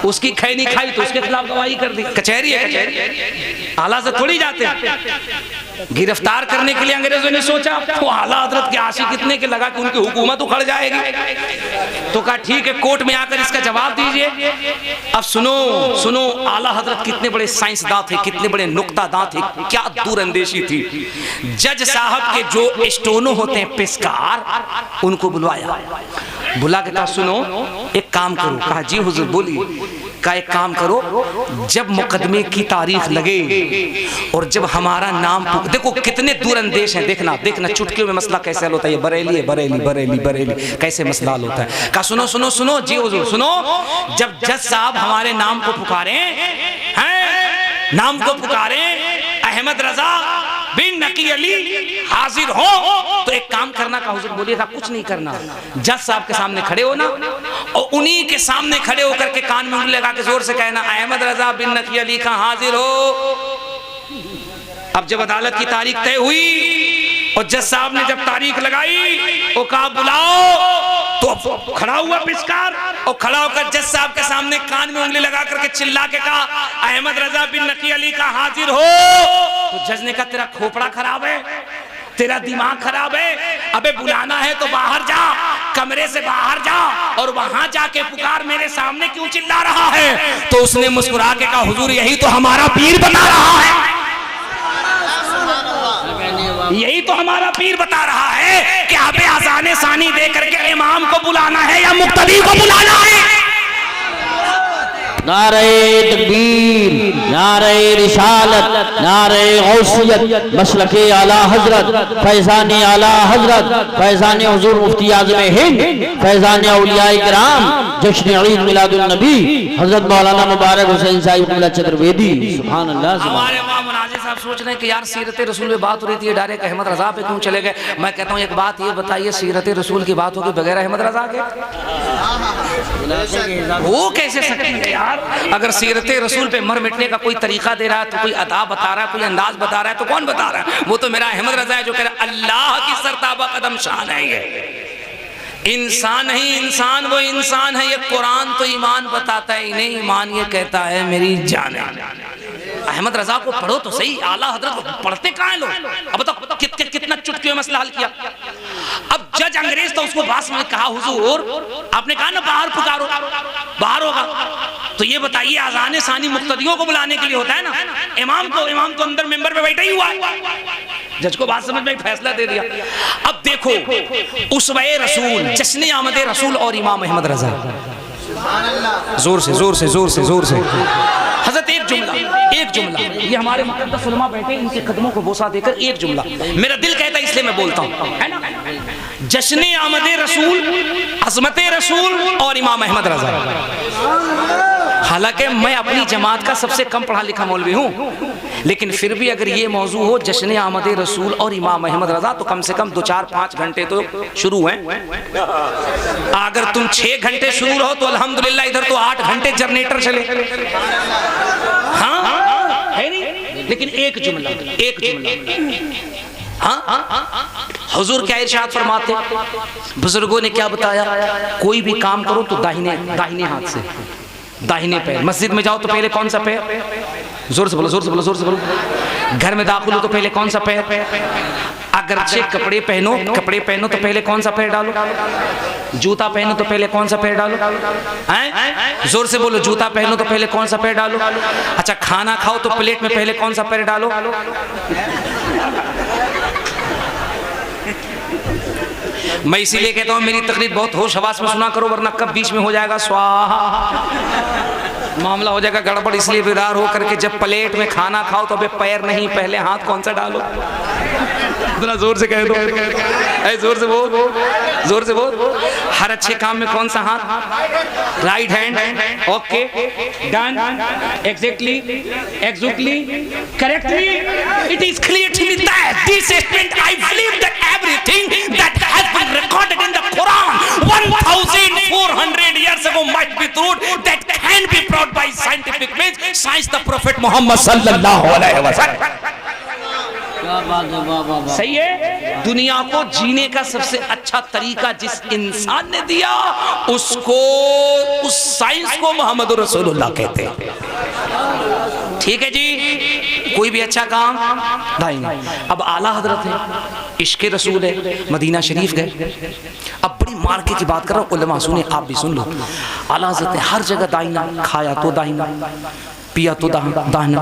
उसकी खैनी खाई तो उसके खिलाफ गवाही कर दी। कचहरी है, कचहरी। आला हज़रत थोड़ी जाते हैं। गिरफ्तार करने के लिए अंग्रेजों ने सोचा तो आला हज़रत के आशिक कितने के लगा कि उनकी हुकूमत उखड़ जाएगी, तो कहा ठीक है कोर्ट में आकर इसका जवाब दीजिए। अब सुनो सुनो, आला हज़रत कितने बड़े साइंसदां थे, कितने बड़े नुक्तादां थे, क्या दूरअंदेशी थी। जज साहब के जो स्टोनो होते हैं पेशकार, उनको बुलवाया, बुला के कहा सुनो एक काम करो। कहा जी हुजूर बोलिए। का एक काम करो, जब मुकदमे की तारीख लगे और जब हमारा नाम, देखो कितने दूरअंदेश हैं, देखना देखना चुटकियों में मसला कैसे हल होता है। ये बरेली है, बरेली बरेली बरेली कैसे मसला हल होता है। कहा सुनो सुनो सुनो जी हुजूर सुनो, जब जज साहब हमारे नाम को पुकारे हैं, नाम को पुकारे अहमद रजा बिन नकी अली हाजिर हो, तो एक काम करना। का हुजूर बोलिए। था कुछ नहीं करना, जज साहब के सामने खड़े हो ना, और उन्हीं के सामने खड़े होकर के कान में उंगली लगा के जोर से कहना अहमद रजा बिन नकी अली का हाजिर हो। अब जब अदालत की तारीख तय हुई और जज साहब ने जब तारीख लगाई और कहा बुलाओ, तो खड़ा हुआ पेशकार और खड़ा होकर जज साहब के सामने कान में उंगली लगा करके चिल्ला के कहा अहमद रजा बिन नकी अली का हाजिर हो। तो जज ने कहा तेरा खोपड़ा खराब है, तेरा दिमाग खराब है, अबे बुलाना है तो बाहर जा, कमरे से बाहर जा और वहां जाके पुकार, मेरे सामने क्यों चिल्ला रहा है। तो उसने मुस्कुरा के कहा हुजूर यही तो हमारा पीर बना रहा है, यही तो हमारा पीर बता रहा है कि अबे अज़ान सानी दे करके इमाम को बुलाना है या मुक्तदी को बुलाना है। नारे तकबीर, नारे रिसालत, नारे गौसियत, मसलके आला हजरत, फैज़ान आला हजरत, फैज़ान हुज़ूर मुफ्ती आज़म हिंद, फैज़ान औलियाए किराम, जश्न ईद मिलादुन नबी हजरत मौलाना मुबारक हुसैन साहिब क़िबला चतुर्वेदी। सुभान अल्लाह। हमारे वहाँ मुनाजिर साहब सोच रहे हैं कि यार सीरत रसूल में बात हो रही थी, डायरेक्ट अहमद रजा पे क्यों चले गए। मैं कहता हूँ एक बात ये बताइए, सीरत रसूल की बात होगी बगैर अहमद रजा के? वो कैसे सकती है यार? अगर सीरत रसूल पे मर मिटने का कोई तरीका दे रहा है, तो कोई अदा बता रहा है, कोई अंदाज बता रहा है, तो कौन बता रहा है? वो तो मेरा अहमद रजा है जो कह रहा है अल्लाह की सरताबा कदम शान है। ये इंसान नहीं, इंसान वो इंसान है। ये कुरान तो ईमान बताता है, इन्हें ईमान ये कहता है मेरी जान है। अहमद रजा को पढ़ो तो सही, आला हजरत पढ़ते कहाँ हैं लोग? अब बताओ कितना चुटकियों में मसला हल किया। अब जज अंग्रेज तो उसको बात में कहा हुजूर आपने कहा ना बाहर पुकारो, बाहर होगा, तो ये बताइए अज़ान सानी मुक्तदियों को बुलाने के लिए होता है ना, इमाम तो अंदर मेंबर पे बैठा ही हुआ है। जज को बात समझ में फैसला दे दिया। अब देखो उसवे रसूल, जश्न आमद रसूल और इमाम अहमद रजा, जोर से जोर से जोर से जोर से हजरत एक जुमला ये हमारे मुक़द्दस उलमा बैठे, इनके कदमों को बोसा देकर एक जुमला मेरा दिल कहता है इसलिए मैं बोलता हूँ, है ना। जश्न आमद रसूल, अज़मत रसूल और इमाम अहमद रजा। हालांकि मैं अपनी जमात का सबसे कम पढ़ा लिखा मौलवी हूँ, लेकिन फिर भी अगर ये मौजू हो जश्न आमद रसूल और इमाम अहमद रजा, तो कम से कम 2, 4, 5 घंटे तो शुरू हैं। अगर तुम 6 घंटे शुरू रहो तो अल्हम्दुलिल्लाह, इधर तो 8 घंटे जनरेटर चले। हाँ है नहीं, लेकिन एक जुमला हाँ, हुजूर क्या इरशाद फरमाते, बुजुर्गों ने क्या बताया, कोई भी काम करो तो दाहिने हाथ से, दाहिने पैर। मस्जिद में जाओ तो पहले कौन सा पैर? जोर से बोलो, जोर से बोलो, जोर से बोलो। घर में दाखिल हो तो पहले कौन सा पैर? अगरचे कपड़े पहनो तो पहले कौन सा पैर डालो? जूता पहनो तो पहले कौन सा पैर डालो? हैं? जोर से बोलो, जूता पहनो तो पहले कौन सा पैर डालो? अच्छा, खाना खाओ तो प्लेट में पहले कौन सा पैर डालो? मैं इसीलिए कहता हूँ मेरी तकरीर बहुत होश हवास में सुना करो, वरना कब बीच में हो जाएगा स्वाहा, मामला हो जाएगा गड़बड़। इसलिए बेदार हो करके जब प्लेट में खाना खाओ तो अबे पैर नहीं, पहले हाथ कौन सा डालो? इतना जोर से कह दो, जोर से बोल, जोर से बोल। हर अच्छे काम में कौन सा हाथ? Right hand. Okay, done, exactly, correctly. It is clear to me that this statement I believe that everything that has been recorded in the Quran 1400 years ago might be truth that can be brought by scientific means, science the Prophet Muhammad sallallahu alaihi wasallam। सही है। दुनिया को जीने का सबसे अच्छा तरीका जिस इंसान ने दिया उसको, उस साइंस को मोहम्मद रसूलुल्लाह कहते हैं। ठीक है जी, कोई भी अच्छा काम दाहिने। अब आला हजरत है, इश्क रसूल है, मदीना शरीफ गए। अब बड़ी मार्के की बात कर रहा हूँ, उलमा सुने, आप भी सुन लो। आला हजरत ने हर जगह दाहिना, खाया तो दाहिना, पिया तो दाहिना,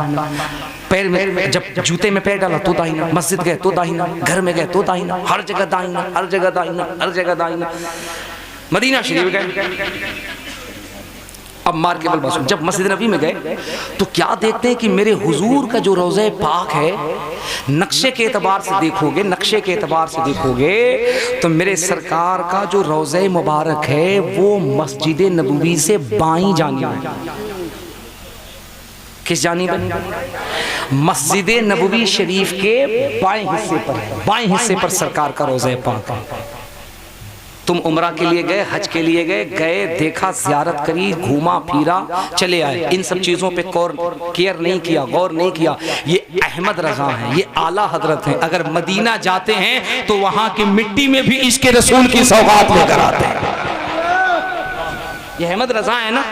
पैर में जब जूते में पैर डाला तो दाहिना, मस्जिद गए तो दाहिना, घर में गए तो दाहिना, हर जगह दाहिना, हर जगह दाहिना, हर जगह दाहिना। मदीना शरीफ गए। अब मार के बल बसो, जब मस्जिद नबी में गए तो क्या देखते हैं कि मेरे हुजूर का जो रोज़े पाक है, नक्शे के एतबार से देखोगे, नक्शे के एतबार से देखोगे तो मेरे सरकार का जो रोज़े मुबारक है वो मस्जिद नबवी से बाईं जानिब है। किस जानिब है? मस्जिद नबवी शरीफ के बाएं हिस्से पर, बाएं हिस्से पर सरकार का रोज़े पाक है। तुम उम्रा के लिए गए, हज के लिए गए, देखा, ज़ियारत करी, घूमा फिरा, चले आए, इन सब चीज़ों पे केयर नहीं किया, गौर नहीं किया। ये अहमद रजा हैं, ये आला हजरत हैं। अगर मदीना जाते हैं तो वहाँ की मिट्टी में भी इसके रसूल की सौगात लेकर आते हैं। ये अहमद रजा है ना,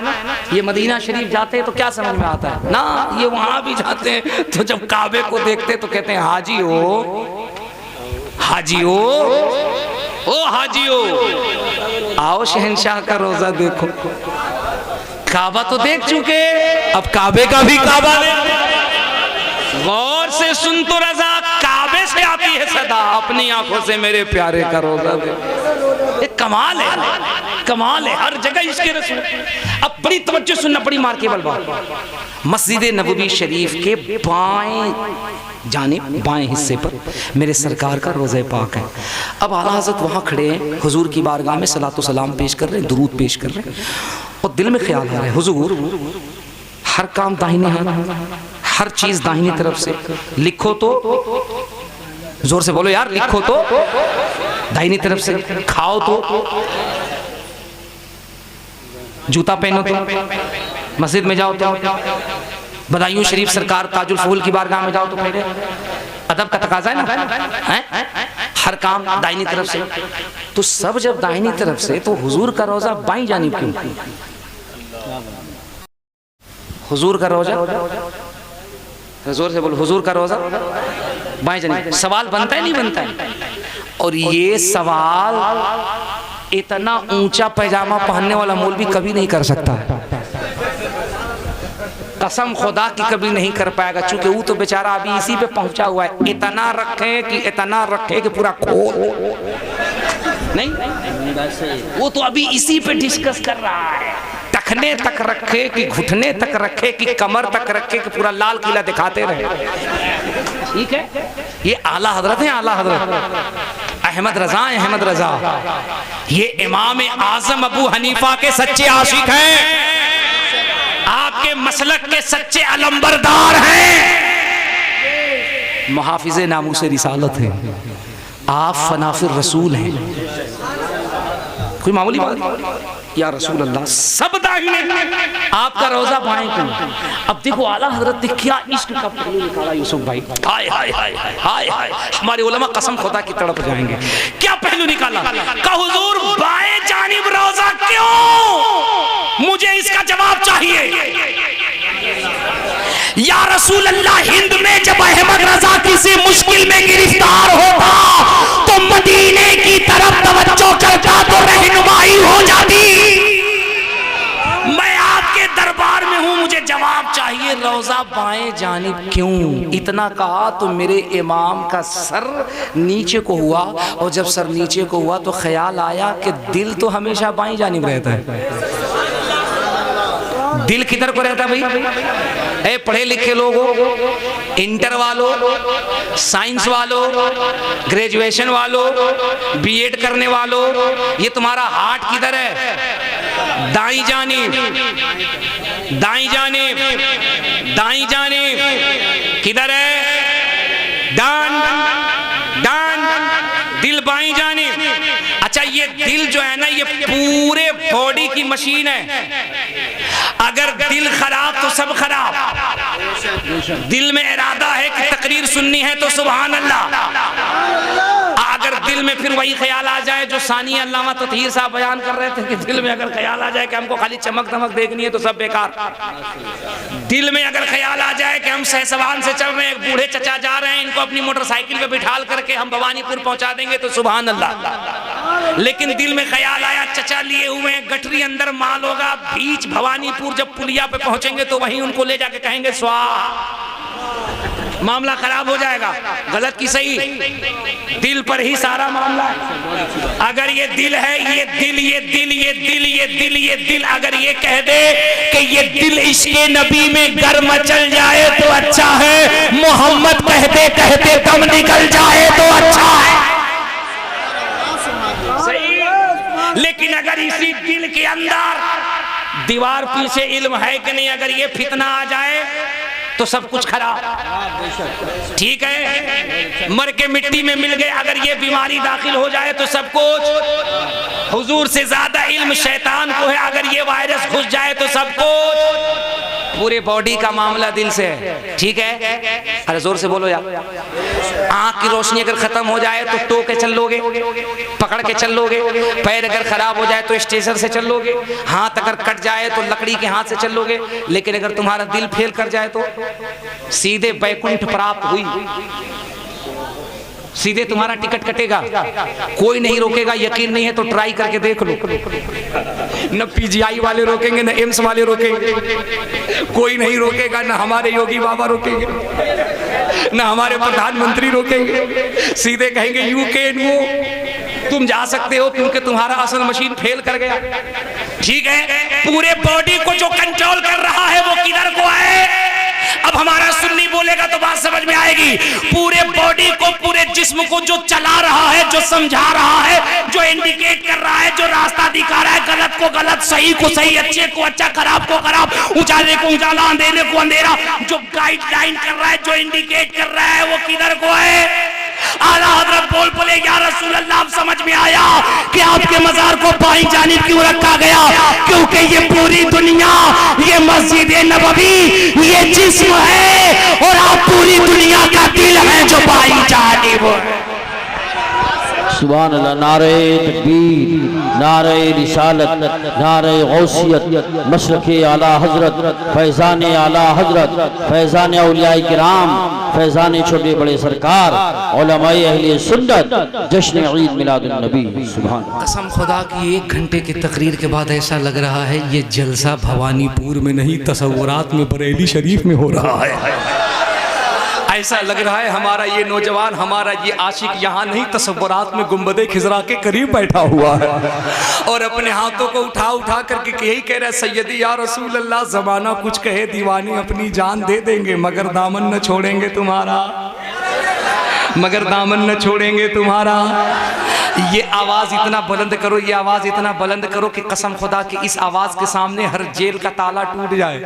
ये मदीना शरीफ जाते हैं तो क्या समझ में आता है ना, ये वहाँ भी जाते हैं तो जब काबे को देखते तो कहते हैं हाजी हो, हाजी हो, ओ हाजी हो, आओ शहंशाह का रोजा देखो। काबा तो देख चुके, अब काबे का भी काबा गौर से सुन तो रजा, काबे से से आती है सदा, अपनी आंखों से मेरे प्यारे का रोजा दे। एक कमाल है, कमाल है, हर जगह इसके रसूल। अब बड़ी तवज्जो सुनना, बड़ी मार्केबल बात। मस्जिद नबवी शरीफ के बाएं हिस्से पर मेरे सरकार का रोज़े पाक है। अब आला हज़रत वहाँ खड़े हैं, हुजूर की बारगाह में सलातो सलाम पेश कर रहे हैं, दुरूद पेश कर रहे हैं, और दिल में ख्याल आ रहा है हुजूर हर काम दाहिने हाथ, हर चीज़ दाहिनी तरफ से, लिखो तो जोर से बोलो यार, लिखो तो दाहिनी तरफ से, खाओ तो, जूता पहनो तो, मस्जिद में जाओ तो, बदायूं शरीफ सरकार ताजुल फूल की बारगाह में जाओ तो पहले, अदब का तकाजा है ना, है? हर काम दाहिनी तरफ से। तो सब जब दाहिनी तरफ से, तो हुजूर का रोजा बाईं जानिब क्यों? हुजूर का रोजा, जोर से बोलो, हुजूर का रोजा बाईं जानिब। सवाल बनता है नहीं बनता है? और ये सवाल इतना ऊंचा पैजामा पहनने वाला मौलवी कभी नहीं कर सकता, कसम खुदा की कभी नहीं कर पाएगा, क्योंकि वो तो बेचारा अभी इसी पे पहुंचा हुआ है। इतना रखे कि पूरा खोल नहीं, वो तो अभी इसी पे डिस्कस कर रहा है। टखने तक रखे कि घुटने तक रखे कि कमर तक रखे कि पूरा लाल किला दिखाते रहे। ठीक है, ये आला हजरत है, आला हजरत अहमद रजा, ये इमाम आजम अबू हनीफा के सच्चे आशिक हैं, आपके मसलक के सच्चे अलंबरदार हैं, मुहाफिज़े नामूसे रिसालत हैं, आप फनाफिर रसूल हैं। कोई मामूली बात या रसूल अल्लाह, सब दाहिने, आपका रोजा बाएं क्यों? अब देखो आला हजरत ने क्या इश्क का पहलू निकाला यूसुफ भाई, हाय हाय हाय हाय हाय, हमारे उलमा कसम खुदा की तड़प जाएंगे। क्या पहलू निकाला का हुजूर बाएं जानिब रोजा क्यों? मुझे इसका जवाब चाहिए। या रसूल अल्लाह, हिंद में जब अहमद रजा किसी मुश्किल में गिरफ्तार होता तो मदीने की तरफ तवज्जो करता तो रहनुमाई हो जाती। मैं आपके दरबार में हूं, मुझे जवाब चाहिए, रोजा बाएं जानिब क्यों? इतना कहा तो मेरे इमाम का सर नीचे को हुआ, और जब सर नीचे को हुआ तो ख्याल आया कि दिल तो हमेशा बाएं जानिब रहता है। दिल किधर को रहता है भाई? पढ़े लिखे लोगों, इंटर वालों, साइंस वालों, ग्रेजुएशन वालों, बीएड करने वालों, ये तुम्हारा हार्ट किधर है? दाईं जानिब, दाईं जानिब, दाईं जानिब किधर है? डान डान, दिल बाईं जानिब। अच्छा, ये दिल जो है ना, ये पूरे बॉडी की मशीन है। अगर दिल खराब तो सब खराब। दिल में इरादा है कि तकरीर सुननी है तो सुभान अल्लाह। अगर दिल में फिर वही ख्याल आ जाए जो सानी अल्लामा ततहीर साहब बयान कर रहे थे कि दिल में अगर ख्याल आ जाए कि हमको खाली चमक दमक देखनी है तो सब बेकार। दिल में अगर ख्याल आ जाए कि हम सहसवान से चल रहे हैं, एक बूढ़े चचा जा रहे हैं, इनको अपनी मोटरसाइकिल पे बिठाल करके हम भवानीपुर पहुंचा देंगे तो सुभान अल्लाह। लेकिन दिल में ख्याल आया चचा लिए हुए हैं, गठरी अंदर माल होगा, बीच भवानीपुर जब पुलिया पे पहुंचेंगे तो वहीं उनको ले जाके कहेंगे स्वाहा, मामला खराब हो जाएगा। गलत की सही, दिल पर ही सारा मामला है। अगर ये दिल है, ये दिल, ये दिल, ये दिल, ये दिल, ये दिल, अगर ये कह दे कि ये दिल इसके नबी में गर्म चल जाए तो अच्छा है, मोहम्मद कहते कहते दम निकल जाए तो अच्छा है। सही। लेकिन अगर इसी दिल के अंदर दीवार पीछे इल्म है कि नहीं, अगर ये फितना आ जाए तो सब कुछ खराब। ठीक है, मर के मिट्टी में मिल गए, अगर ये बीमारी दाखिल हो जाए तो सब कुछ। हुजूर से ज्यादा इल्म शैतान को है, अगर ये वायरस घुस जाए तो सब कुछ। पूरे बॉडी का मामला दिल से है। ठीक है, अरे जोर से बोलो यार। आंख की रोशनी अगर खत्म हो जाए तो टो के चल लोगे, पकड़ के चल लोगे। पैर अगर खराब हो जाए तो स्टेशन से चल लोगे। हाथ अगर कट जाए तो लकड़ी के हाथ से चल लोगे। लेकिन अगर तुम्हारा दिल फेल कर जाए तो सीधे बैकुंठ प्राप्त हुई। सीधे तुम्हारा टिकट कटेगा, कोई नहीं रोकेगा। यकीन नहीं है तो ट्राई करके देख लो। न पीजीआई वाले रोकेंगे, न एम्स वाले रोकेंगे, कोई नहीं रोकेगा। न हमारे योगी बाबा रोकेंगे, न हमारे प्रधानमंत्री रोकेंगे। सीधे कहेंगे यू कैन गो, तुम जा सकते हो क्योंकि तुम्हारा असल मशीन फेल कर गया। ठीक है, पूरे बॉडी को जो कंट्रोल कर रहा है वो किधर को है? अब हमारा सुन्नी बोलेगा तो बात समझ में आएगी। पूरे बॉडी को, पूरे जिस्म को जो चला रहा है, जो समझा रहा है, जो इंडिकेट कर रहा है, जो रास्ता दिखा रहा है, गलत को गलत, सही को सही, अच्छे को अच्छा, खराब को खराब, उजाले को उजाला, अंधेरे को अंधेरा, जो गाइडलाइन कर रहा है, जो इंडिकेट कर रहा है, वो किधर को है? आला हजरत बोल बोले या रसूल अल्लाह, अब समझ में आया कि आपके मजार को बाईं जानिब क्यों रखा गया, क्योंकि ये पूरी दुनिया, ये मस्जिद नबवी, ये जिस्म है और आप पूरी दुनिया का दिल है जो बाईं जानिब है। सुभान अल्लाह। नारे तकबीर, नारे रिसालत, नारे गौसियत, मशरक़े आला हजरत, फैज़ान आला हजरत, फैज़ान औलियाए किराम, फैज़ान छोटे बड़े सरकार, उलमाए अहले सुन्नत, जश्न ईद मिलादुन नबी। सुभान। कसम खुदा की 1 घंटे की तकरीर के बाद ऐसा लग रहा है ये जलसा भवानीपुर में नहीं, तसव्वुरात में बरेली शरीफ में हो रहा है। ऐसा लग रहा है हमारा ये नौजवान, हमारा ये आशिक यहाँ नहीं, तसव्वुरात में गुंबदे खिजरा के करीब बैठा हुआ है और अपने हाथों को उठा उठा करके यही कह रहा है, सैयदी या रसूल अल्लाह, जमाना कुछ कहे, दीवाने अपनी जान दे देंगे मगर दामन न छोड़ेंगे तुम्हारा, मगर दामन न छोड़ेंगे तुम्हारा। ये आवाज़ इतना बुलंद करो, ये आवाज़ इतना बुलंद करो कि कसम खुदा की इस आवाज़ के सामने हर जेल का ताला टूट जाए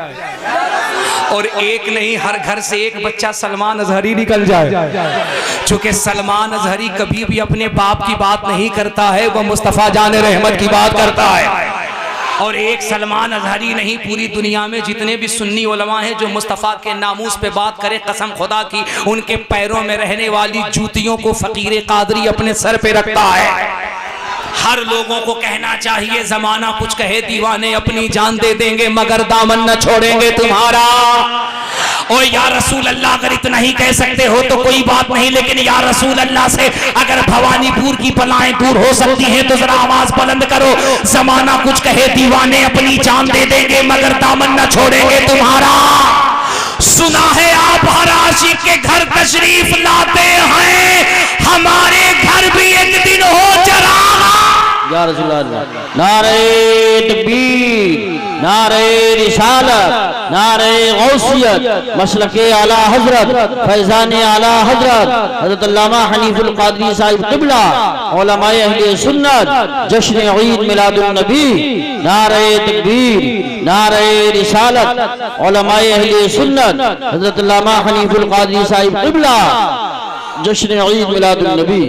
और एक नहीं, हर घर से एक बच्चा सलमान अजहरी निकल जाए। चूंकि सलमान अजहरी कभी भी अपने बाप की बात नहीं करता है, वह मुस्तफ़ा जान रहमत की बात करता है। और एक सलमान अजहरी नहीं, पूरी दुनिया में जितने भी सुन्नी उलमा हैं जो मुस्तफ़ा के नामूस पे बात करे, कसम खुदा की उनके पैरों में रहने वाली जूतियों को फ़कीर कादरी अपने सर पे रखता है। हर लोगों को कहना चाहिए, जमाना कुछ कहे, दीवाने अपनी जान दे देंगे मगर दामन न छोड़ेंगे तुम्हारा। और या रसूल अल्लाह, अगर इतना ही कह सकते हो तो कोई बात नहीं, लेकिन या रसूल अल्लाह से अगर भवानीपुर की बलाएं दूर हो सकती हैं तो जरा आवाज बुलंद करो, जमाना कुछ कहे, दीवाने अपनी जान दे देंगे मगर दामन न छोड़ेंगे तुम्हारा। सुना है आप हर आशिक के घर तशरीफ लाते हैं, हमारे घर भी एक दिन हो चरागा। या रसूल अल्लाह। नारे तकबीर, नारे रिसालत, नारे गौसियत, मसलके आला हजरत, फैज़ान आला हजरत, हज़रत अल्लामा हनीफुल क़ादरी साहिब क़िबला, उलमाए अहले सुन्नत, जश्न ईद मिलादुन नबी। नारे तकबीर, नारे रिसालत, उलमाए अहले सुन्नत, हज़रत अल्लामा हनीफुल क़ादरी साहिब क़िबला, जश्न ईद मिलादुन नबी।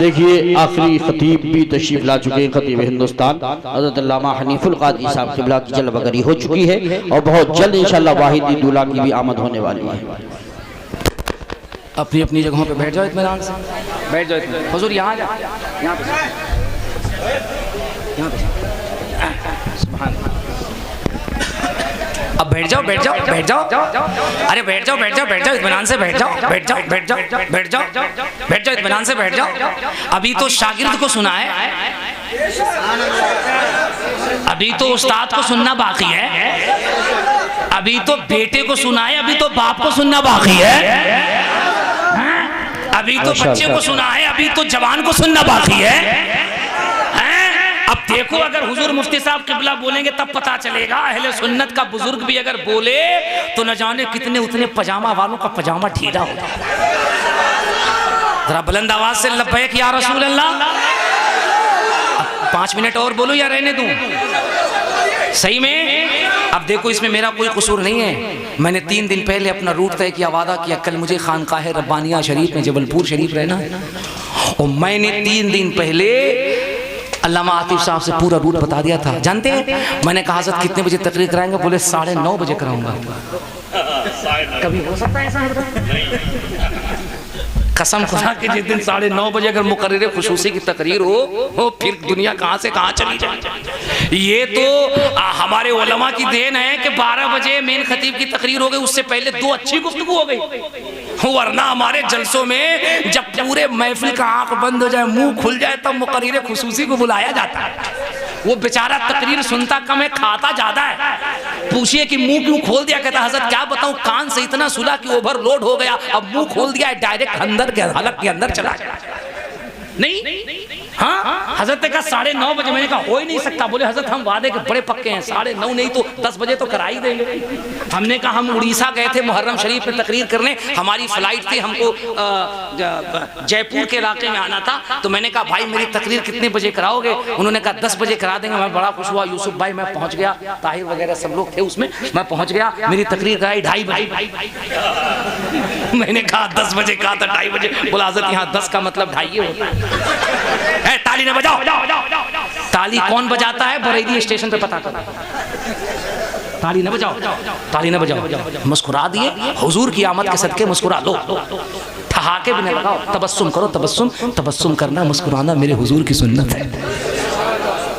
देखिए आखिरी खतीब भी तशरीफ ला चुके हैं, खतीब हिंदुस्तान हज़रत अल्लामा हनीफुल क़ादरी साहब क़िबला की जलवगरी हो चुकी है और बहुत जल्द इंशाअल्लाह वाहिदी दूल्हा की भी आमद होने वाली है। अपनी अपनी जगहों पे बैठ जाओ, इत्मीनान से बैठ जाओ। हुजूर यहाँ जा, यहाँ पे सुभान। अब बैठ जाओ, बैठ जाओ, बैठ जाओ, अरे बैठ जाओ, बैठ जाओ, बैठ जाओ, इत्मीनान से बैठ जाओ, बैठ जाओ, बैठ जाओ, बैठ जाओ, बैठ जाओ, इत्मीनान से बैठ जाओ। अभी तो शागिर्द को सुना है, अभी तो उस्ताद को सुनना बाकी है, अभी तो बेटे को सुना है, अभी तो बाप को सुनना बाकी है, अभी तो बच्चे को सुना है, अभी तो जवान को सुनना बाकी है। अब देखो, अगर हुजूर मुफ्ती साहब क़िबला बोलेंगे तब पता चलेगा, अहले सुन्नत का बुजुर्ग भी अगर बोले तो न जाने कितने उतने पजामा वालों का पजामा ढीला हो जाए। जरा बुलंद आवाज से लब्बैक या रसूल अल्लाह। 5 मिनट और बोलो या रहने दूं? सही में? अब देखो, इसमें मेरा कोई कसूर नहीं है। मैंने 3 दिन पहले अपना रूट तय किया, वादा किया कल मुझे खानकाह रब्बानिया शरीफ में जबलपुर शरीफ रहना है, और मैंने 3 दिन पहले अल्लामा आतिफ साहब से पूरा रूट बता दिया था। जानते हैं मैंने कहा हज़रत कितने बजे तकरीर कराएंगे? बोले 9:30 बजे कराऊंगा। कभी हो सकता है ऐसा? कसम खुदा के जिस दिन 9:30 बजे अगर मुकर्रर खुसूसी की तकरीर हो फिर दुनिया कहाँ से कहाँ चली जाए। ये तो हमारे उलमा की देन है कि 12 बजे मेन खतीब की तकरीर हो गई, उससे पहले 2 अच्छी गुफ्तगू हो गई। वरना हमारे जलसों में जब पूरे महफिल का आंख बंद हो जाए, मुंह खुल जाए, तब मुकर्रिर खुसूसी को बुलाया जाता है। वो बेचारा तकरीर सुनता कम है, खाता ज्यादा है। पूछिए कि मुंह क्यों खोल दिया, कहता हजरत क्या बताऊं, कान से इतना सुना कि ओवरलोड हो गया, अब मुंह खोल दिया, डायरेक्ट अंदर के हलक के अंदर चला गया। नहीं, हाँ, हजरत का 9:30 बजे। मैंने कहा हो ही नहीं सकता। बोले हजरत हम वादे के बड़े पक्के हैं, 9:30 नहीं तो 10 बजे तो करा ही देंगे। हमने कहा हम उड़ीसा गए थे मुहर्रम शरीफ में तकरीर करने, हमारी फ्लाइट थी, हमको जयपुर के इलाके में आना था। तो मैंने कहा भाई मेरी तकरीर कितने बजे कराओगे? उन्होंने कहा 10 बजे करा देंगे। मैं बड़ा खुश हुआ, यूसुफ भाई मैं पहुंच गया, ताहिर वगैरह सब लोग थे उसमें, मैं पहुंच गया, मेरी तकरीर कराई 2:30 बजे। मैंने कहा 10 बजे कहा था 2:30 बजे। बोला हजरत यहाँ 10 का मतलब 2:30 होता है। ताली न बजाओ। ताली कौन बजाता है? बरेली स्टेशन पे पता करो। ताली न बजाओ, ताली न बजाओ। मुस्कुरा दिए, हुजूर की आमद के सदके मुस्कुरा लो, ठहाके भी न लगाओ, तबस्सुम करो। तबस्सुम करना, मुस्कुराना मेरे हुजूर की सुन्नत है।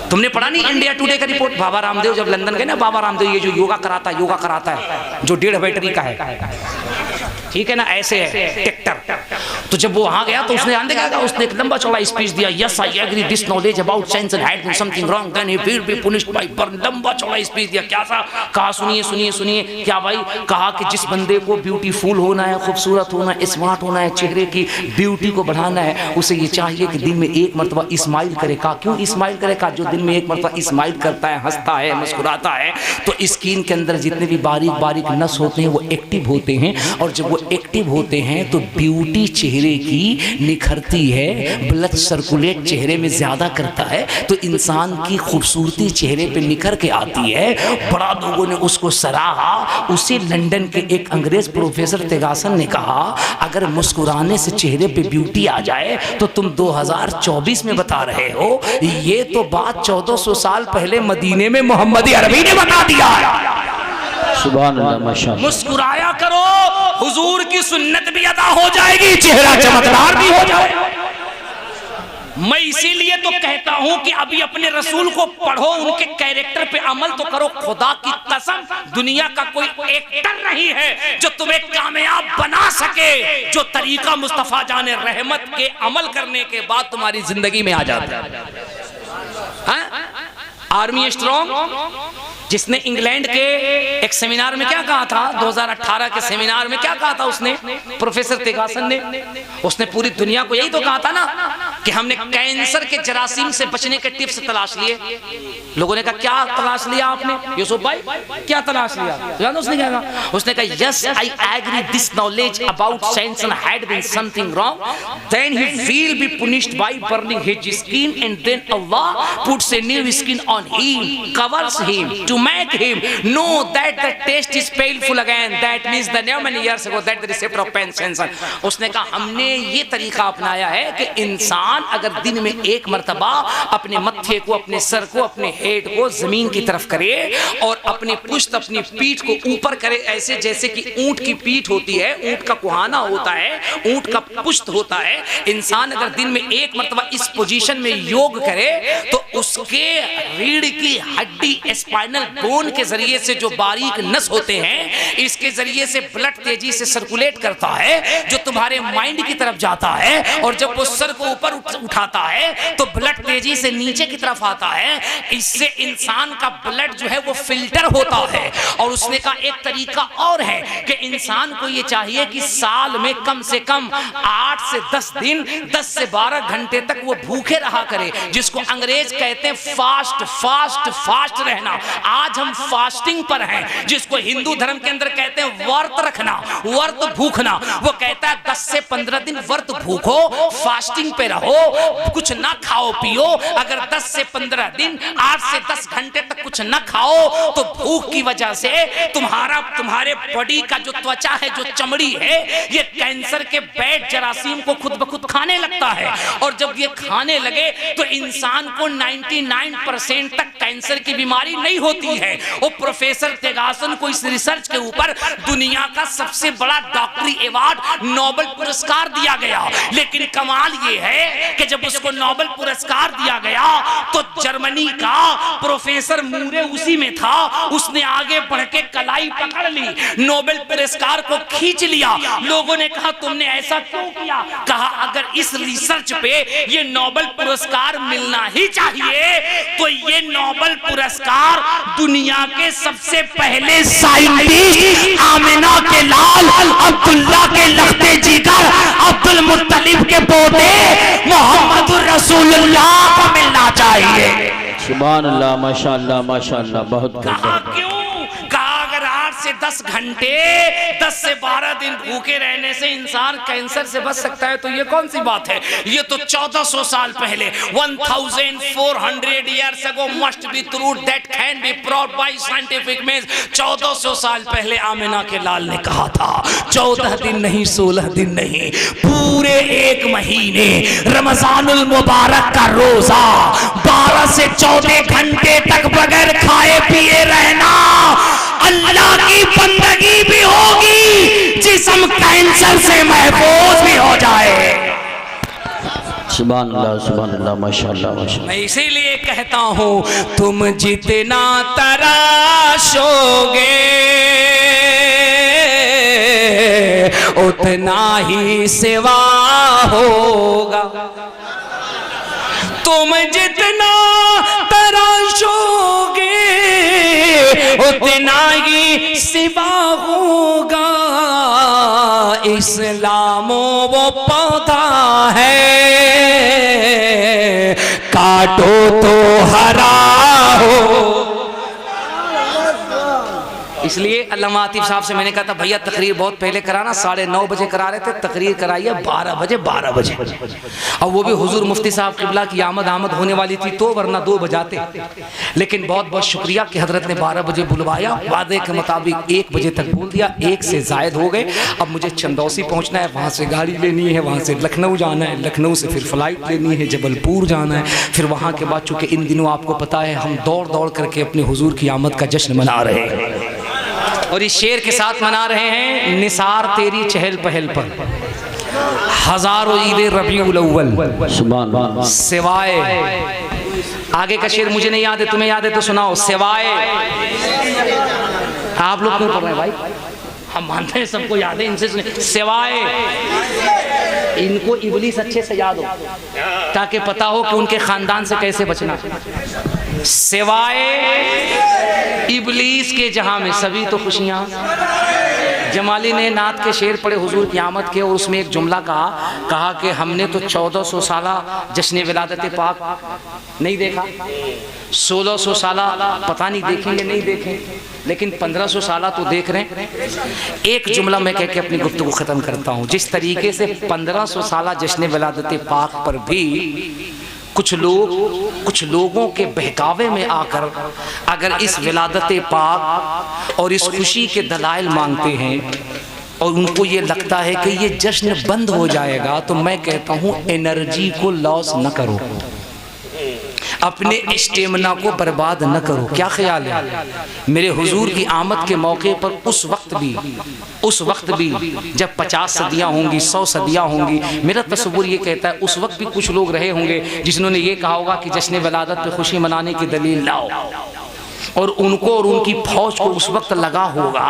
तुमने पढ़ा नहीं इंडिया टुडे का रिपोर्ट? बाबा रामदेव जब लंदन गए ना, बाबा रामदेव ये जो योगा कराता है जो 1.5 बैटरी का है, ठीक है ना, ऐसे है ट्रैक्टर। तो जब वो वहां गया तो उसने आंदे क्या, उसने एक लंबा चौड़ा स्पीच दिया। Yes I agree this knowledge about science and had been something wrong then he will be punished by burn. लंबा चौड़ा स्पीच दिया। क्या सा कहा? सुनिए। क्या भाई? कहा कि जिस बंदे को ब्यूटीफुल होना है, खूबसूरत होना है, स्मार्ट होना है, चेहरे की ब्यूटी को बढ़ाना है, उसे ये चाहिए कि दिन में एक मरतबा इस्माइल करे। कहा क्यों इस्माइल करे? कहा जो दिन में एक मरतबा इस्माइल करता है, हंसता है, मुस्कुराता है, तो स्किन के अंदर जितने भी बारीक बारीक नस होते हैं वो एक्टिव होते हैं, और जब वो एक्टिव होते हैं तो ब्यूटी चेहरे की निखरती है, ब्लड सर्कुलेट चेहरे में ज्यादा करता है, तो इंसान की खूबसूरती चेहरे पे निखर के आती है। बड़ा लोगों ने उसको सराहा। उसी लंदन के एक अंग्रेज प्रोफेसर तेगासन ने कहा अगर मुस्कुराने से चेहरे पे ब्यूटी आ जाए तो तुम 2024 में बता रहे हो, ये तो बात 1400 साल पहले मदीने में मोहम्मद अरबी ने बता दिया। सुभान अल्लाह, माशाअल्लाह। मुस्कुराया करो, हुजूर की सुन्नत भी अदा हो जाएगी, चेहरा चमकदार भी हो जाएगा। मैं इसीलिए तो कहता हूं कि अभी अपने रसूल को पढ़ो, उनके कैरेक्टर पे अमल तो करो। खुदा की कसम दुनिया का कोई एक्टर नहीं है जो तुम्हें कामयाब बना सके जो तरीका मुस्तफा जाने रहमत के अमल करने के बाद तुम्हारी जिंदगी में आ जाता है। आर्मी स्ट्रॉन्ग जिसने इंग्लैंड के एक सेमिनार में क्या कहा था, 2018 के सेमिनार में क्या कहा था उसने, प्रोफेसर तेगासन ने, उसने पूरी दुनिया को यही तो कहा था ना कि हमने कैंसर के जरासीम से बचने के टिप्स तलाश लिए। लोगों ने कहा क्या तलाश लिया आपने यूसुफ भाई, क्या तलाश लिया? याद उसने क्या कहा? उसने कहा yes I agree this knowledge about science and had been something wrong then he will be punished by burning his skin and then अल्लाह puts a new skin on him, covers him to make him know that the taste is painful again, that means the new many years ago that the receptor of pain sensor। उसने कहा हमने ये तरीका अपनाया है कि इंसान अगर दिन में एक मर्तबा अपने मत्थे को, अपने सर को, अपने हेड को जमीन की तरफ करे और अपनी पुश्त, अपनी पीठ को ऊपर करे, ऐसे जैसे कि ऊंट की पीठ होती है, ऊंट का कुहाना होता है, ऊंट का पुश्त होता है। इंसान अगर दिन में एक मर्तबा इस पोजीशन में योग करे तो उसके रीढ़ की हड्डी, स्पाइनल बोन के जरिए से जो बारीक नस होते हैं, इसके जरिए से ब्लड तेजी से सर्कुलेट करता है जो तुम्हारे माइंड की तरफ जाता है, और जब वो सर को ऊपर उठाता है तो ब्लड तेजी से नीचे की तरफ आता है। इससे इंसान का ब्लड जो है वो फिल्टर होता है। और उसने कहा एक तरीका और है कि इंसान को ये चाहिए कि साल में कम से कम 8 से 10 दिन, 10 से 12 घंटे तक वो भूखे रहा करे, जिसको अंग्रेज कहते हैं फास्ट फास्ट फास्ट रहना। आज हम फास्टिंग पर हैं, जिसको हिंदू धर्म के अंदर कहते हैं व्रत रखना, व्रत भूखना। वो कहता है 10 से 15 दिन व्रत भूखो, फास्टिंग पे रहो, कुछ ना खाओ पियो। अगर 10 से 15 दिन 8 से 10 घंटे तक कुछ ना खाओ तो भूख की वजह से तुम्हारे बॉडी का जो त्वचा है, जो चमड़ी है, ये कैंसर के बैड जरासीम को खुद ब खुद खाने लगता है। और जब ये खाने लगे तो इंसान को 99% तक कैंसर की बीमारी नहीं होती है। वो प्रोफेसर तेगासन को इस रिसर्च के ऊपर दुनिया का सबसे बड़ा डॉक्टरी अवार्ड नोबेल पुरस्कार दिया गया। लेकिन कमाल ये है कि जब उसको नोबेल पुरस्कार दिया गया तो जर्मनी का प्रोफेसर मूरे उसी में था। उसने आगे बढ़ के कलाई पकड़ ली, नोबेल पुरस्कार को खींच लिया। लोगों ने कहा तुमने ऐसा क्यों किया? कहा अगर इस रिसर्च पे ये नोबेल पुरस्कार मिलना ही चाहिए तो ये नोबेल पुरस्कार दुनिया के सबसे पहले साइंटिस्ट आमिना के लाल अब्दुल्ला के लखते जिगर अब्दुल मुत्तलिब के पोते मोहम्मद रसूलुल्लाह को मिलना चाहिए। सुभान अल्लाह, माशाअल्लाह माशाअल्लाह, बहुत कहा क्यों? कहा अगर 8 से 10 घंटे 10 से 12 दिन भूखे रहने से इंसान कैंसर से बच सकता है तो ये कौन सी बात है? ये तो 1400 साल पहले 1400 years ago must be true that can be proved by scientific means। 1400 साल पहले आमिना के लाल ने कहा था 14 दिन नहीं 16 दिन नहीं, पूरे 1 महीने रमजानुल मुबारक का रोजा 12 से 14 घंटे तक बगैर खाए पिए रहना अल्लाह की बंदगी भी होगी, जिस्म कैंसर से महफूज भी हो जाए। सुभान अल्लाह माशाअल्लाह माशाअल्लाह। मैं इसीलिए कहता हूं तुम जितना तराशोगे उतना ही सिवा होगा। तुम जितना तराशोगे उतना ही सिवा होगा। इस्लाम वो पौधा है काटो तो हरा हो। इसलिए अल्लामा आतिफ साहब से मैंने कहा था भैया तकरीर बहुत पहले कराना, 9:30 बजे करा रहे थे, तकरीर कराइए 12 बजे। और वो भी हुजूर मुफ्ती साहब किबला की आमद होने वाली थी तो, वरना 2 बजाते। लेकिन बहुत बहुत शुक्रिया कि हजरत ने 12 बजे बुलवाया, वादे के मुताबिक 1 बजे तक बोल दिया, 1 से जायद हो गए। अब मुझे चंदौसी पहुंचना है, वहाँ से गाड़ी लेनी है, वहाँ से लखनऊ जाना है, लखनऊ से फिर फ्लाइट लेनी है, जबलपुर जाना है, फिर वहाँ के बाद चूँकि इन दिनों आपको पता है हम दौड़ करके अपने हुजूर की आमद का जश्न मना रहे हैं और इस शेर के साथ मना रहे हैं निसार तेरी चहल पहल पर हजारों ईदे रबीउल अव्वल सुभान सिवाय। आगे का शेर मुझे नहीं याद है, तुम्हें याद है तो सुनाओ। सिवाय आप लोग क्यों पढ़ रहे हैं भाई? हम मानते हैं सबको याद है, इनसे सुने। सिवाय इनको इबलीस अच्छे से याद हो ताकि पता हो कि उनके खानदान से कैसे बचना। सिवाय इबलीस के जहां में सभी तो खुशियां। जमाली ने नात के शेर पढ़े हुजूर की आमद के और उसमें एक जुमला कहा कि हमने तो 1400 साला जश्न विलादत पाक नहीं देखा, 1600 साला पता नहीं देखेंगे नहीं देखें, लेकिन 1500 साला तो देख रहे हैं। एक जुमला मैं कह के अपनी गुफ्तगू ख़त्म करता हूँ। जिस तरीके से 1500 साला जश्न विलादत पाक पर भी कुछ लोगों के बहकावे में आकर अगर इस विलादत पाक और इस खुशी के दलाइल मांगते हैं और उनको ये लगता है कि ये जश्न बंद हो जाएगा, तो मैं कहता हूँ एनर्जी को लॉस न करो, अपने स्टेमिना को बर्बाद न करो। क्या ख्याल है? मेरे हुजूर की आमद के मौके पर उस वक्त भी जब 50 सदियां होंगी, 100 सदियां होंगी, मेरा तस्वुर ये कहता है उस वक्त भी कुछ लोग रहे होंगे जिन्होंने ये कहा होगा कि जश्न विलादत पे खुशी मनाने की दलील लाओ, और उनको और उनकी फौज को उस वक्त लगा होगा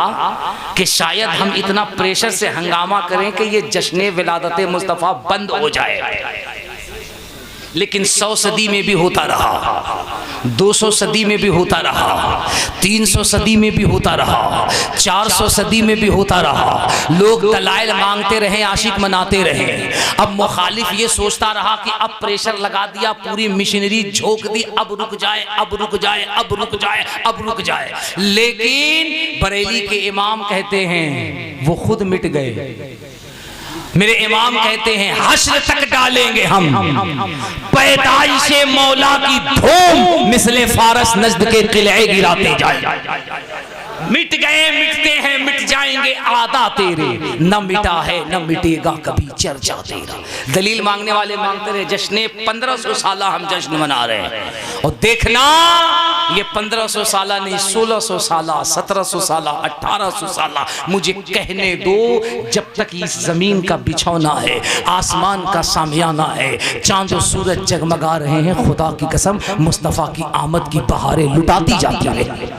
कि शायद हम इतना प्रेशर से हंगामा करें कि ये जश्न विलादत मुस्तफ़ा बंद हो जाए। लेकिन 100 सदी में भी होता रहा, 200 सदी में भी होता रहा, 300 सदी में भी होता रहा, 400 सदी में भी होता रहा। लोग दलाइल मांगते रहे, आशिक मनाते रहे। अब मुखालिफ ये सोचता रहा कि अब प्रेशर लगा दिया, पूरी मशीनरी झोंक दी, अब रुक जाए, अब रुक जाए, अब रुक जाए, अब रुक जाए। लेकिन बरेली के इमाम कहते हैं वो खुद मिट गए। मेरे इमाम कहते हैं हश्र तक डालेंगे हम पैदाइशे मौला की धूम मिसले फारस नजद के किले गिराते जाए। मिट गए मिटते हैं मिट जाएंगे आदा तेरे, न मिटा है न मिटेगा कभी चर्चा तेरा। दलील मांगने वाले मांगते रहे जश्न 1500 साल हम जश्न मना रहे हैं, और देखना ये 1500 साल नहीं 1600 साल 1700 साल 1800 साल मुझे कहने दो, जब तक इस जमीन का बिछौना है, आसमान का सामियाना है, चांद और सूरज जगमगा रहे हैं, खुदा की कसम मुस्तफ़ा की आमद की बहारें लुटाती जाती रहेंगी,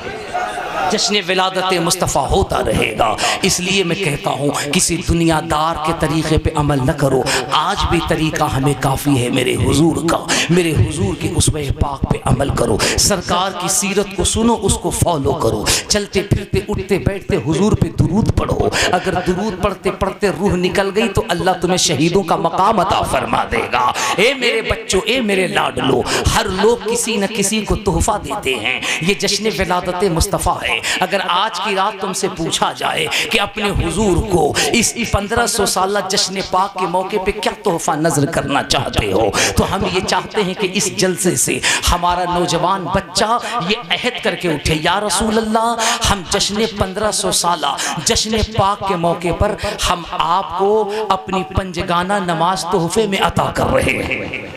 जश्न विलादत मुस्तफ़ा होता रहेगा। इसलिए मैं कहता हूँ किसी दुनियादार के तरीक़े पे अमल न करो, आज भी तरीक़ा हमें काफ़ी है मेरे हुजूर का, मेरे हुजूर के उसवे पाक पे अमल करो, सरकार की सीरत को सुनो, उसको फॉलो करो, चलते फिरते उठते बैठते हुजूर पे दुरूद पढ़ो, अगर दुरूद पढ़ते पढ़ते रूह निकल गई तो अल्लाह तुम्हें शहीदों का मकाम अता फरमा देगा। ए मेरे बच्चों, ए मेरे लाडलो, हर लोग किसी न किसी को तोहफा देते हैं, ये जश्न विलादत मुस्तफ़ा है। अगर आज की रात तुमसे पूछा जाए कि अपने हुजूर को इस 1500 साल जश्न पाक के मौके पे क्या तोहफा नजर करना चाहते हो, तो हम ये चाहते हैं कि इस जलसे से हमारा नौजवान बच्चा ये अहद करके उठे, या रसूल अल्लाह, हम जश्न 1500 साल जश्न पाक के मौके पर हम आपको अपनी पंजगाना नमाज तोहफे में अता कर रहे हैं।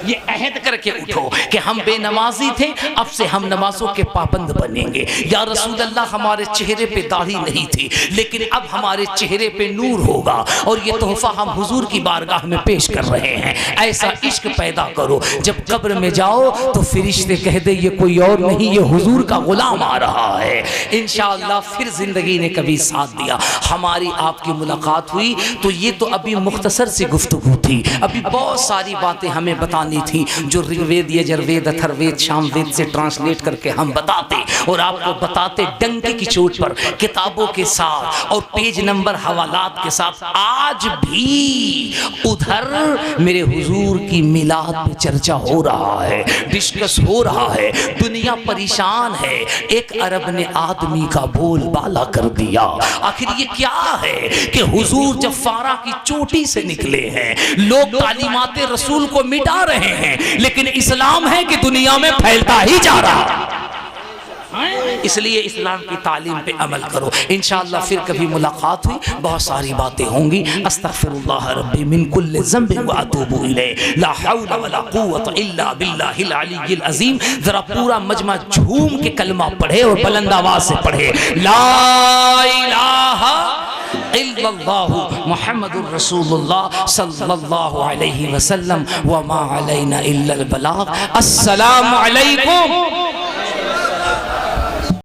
ये अहद करके उठो कि हम बेनमाजी थे, अब से हम नमाजों के पाबंद बनेंगे। या रसूल अल्लाह, हमारे चेहरे पे दाढ़ी नहीं थी, लेकिन अब हमारे चेहरे पे नूर होगा, और ये तोहफा हम हुजूर की बारगाह में पेश कर रहे हैं। ऐसा इश्क पैदा करो, जब कब्र में जाओ तो फरिश्ते कह दे ये कोई और नहीं, ये हुजूर का गुलाम आ रहा है। इंशाअल्लाह फिर जिंदगी ने कभी साथ दिया, हमारी आपकी मुलाकात हुई, तो ये तो अभी मुख्तसर सी गुफ्तगू थी, अभी बहुत सारी बातें हमें बतानी थी जो ऋग्वेद यजुर्वेद अथर्ववेद सामवेद से ट्रांसलेट करके हम बताते, और आपको बताते डंके की चोट पर किताबों के साथ और पेज नंबर हवालात के साथ। आज भी उधर मेरे हुजूर की मिलाद पे चर्चा हो रहा है, डिस्कस हो रहा है, दुनिया परेशान है। एक अरब ने आदमी का बोलबाला कर दिया। आखिर ये क्या है कि हुजूर जब फारा की चोटी से निकले हैं, लोग तालीमाते रसूल को मिटा रहे हैं, लेकिन इस्लाम है कि दुनिया में फैलता ही जा रहा है। इसलिए इस्लाम की तालीम पे अमल करो। इंशाअल्लाह फिर कभी मुलाकात हुई, बहुत सारी बातें होंगी। अस्तगफिरुल्लाह रब्बी मिन कुल्लि ज़ंबिन व अतूबु इलैह, ला हौला वला कुव्वता इल्ला बिल्लाहिल अलिय्यिल अज़ीम। जरा पूरा मजमा झूम के कलमा पढ़े और बुलंद आवाज से पढ़े, ला इलाहा इल्लल्लाहु मुहम्मदुर रसूलुल्लाह सल्लल्लाहु अलैहि वसल्लम व मा अलैना इल्लल बलाग। अस्सलामु अलैकुम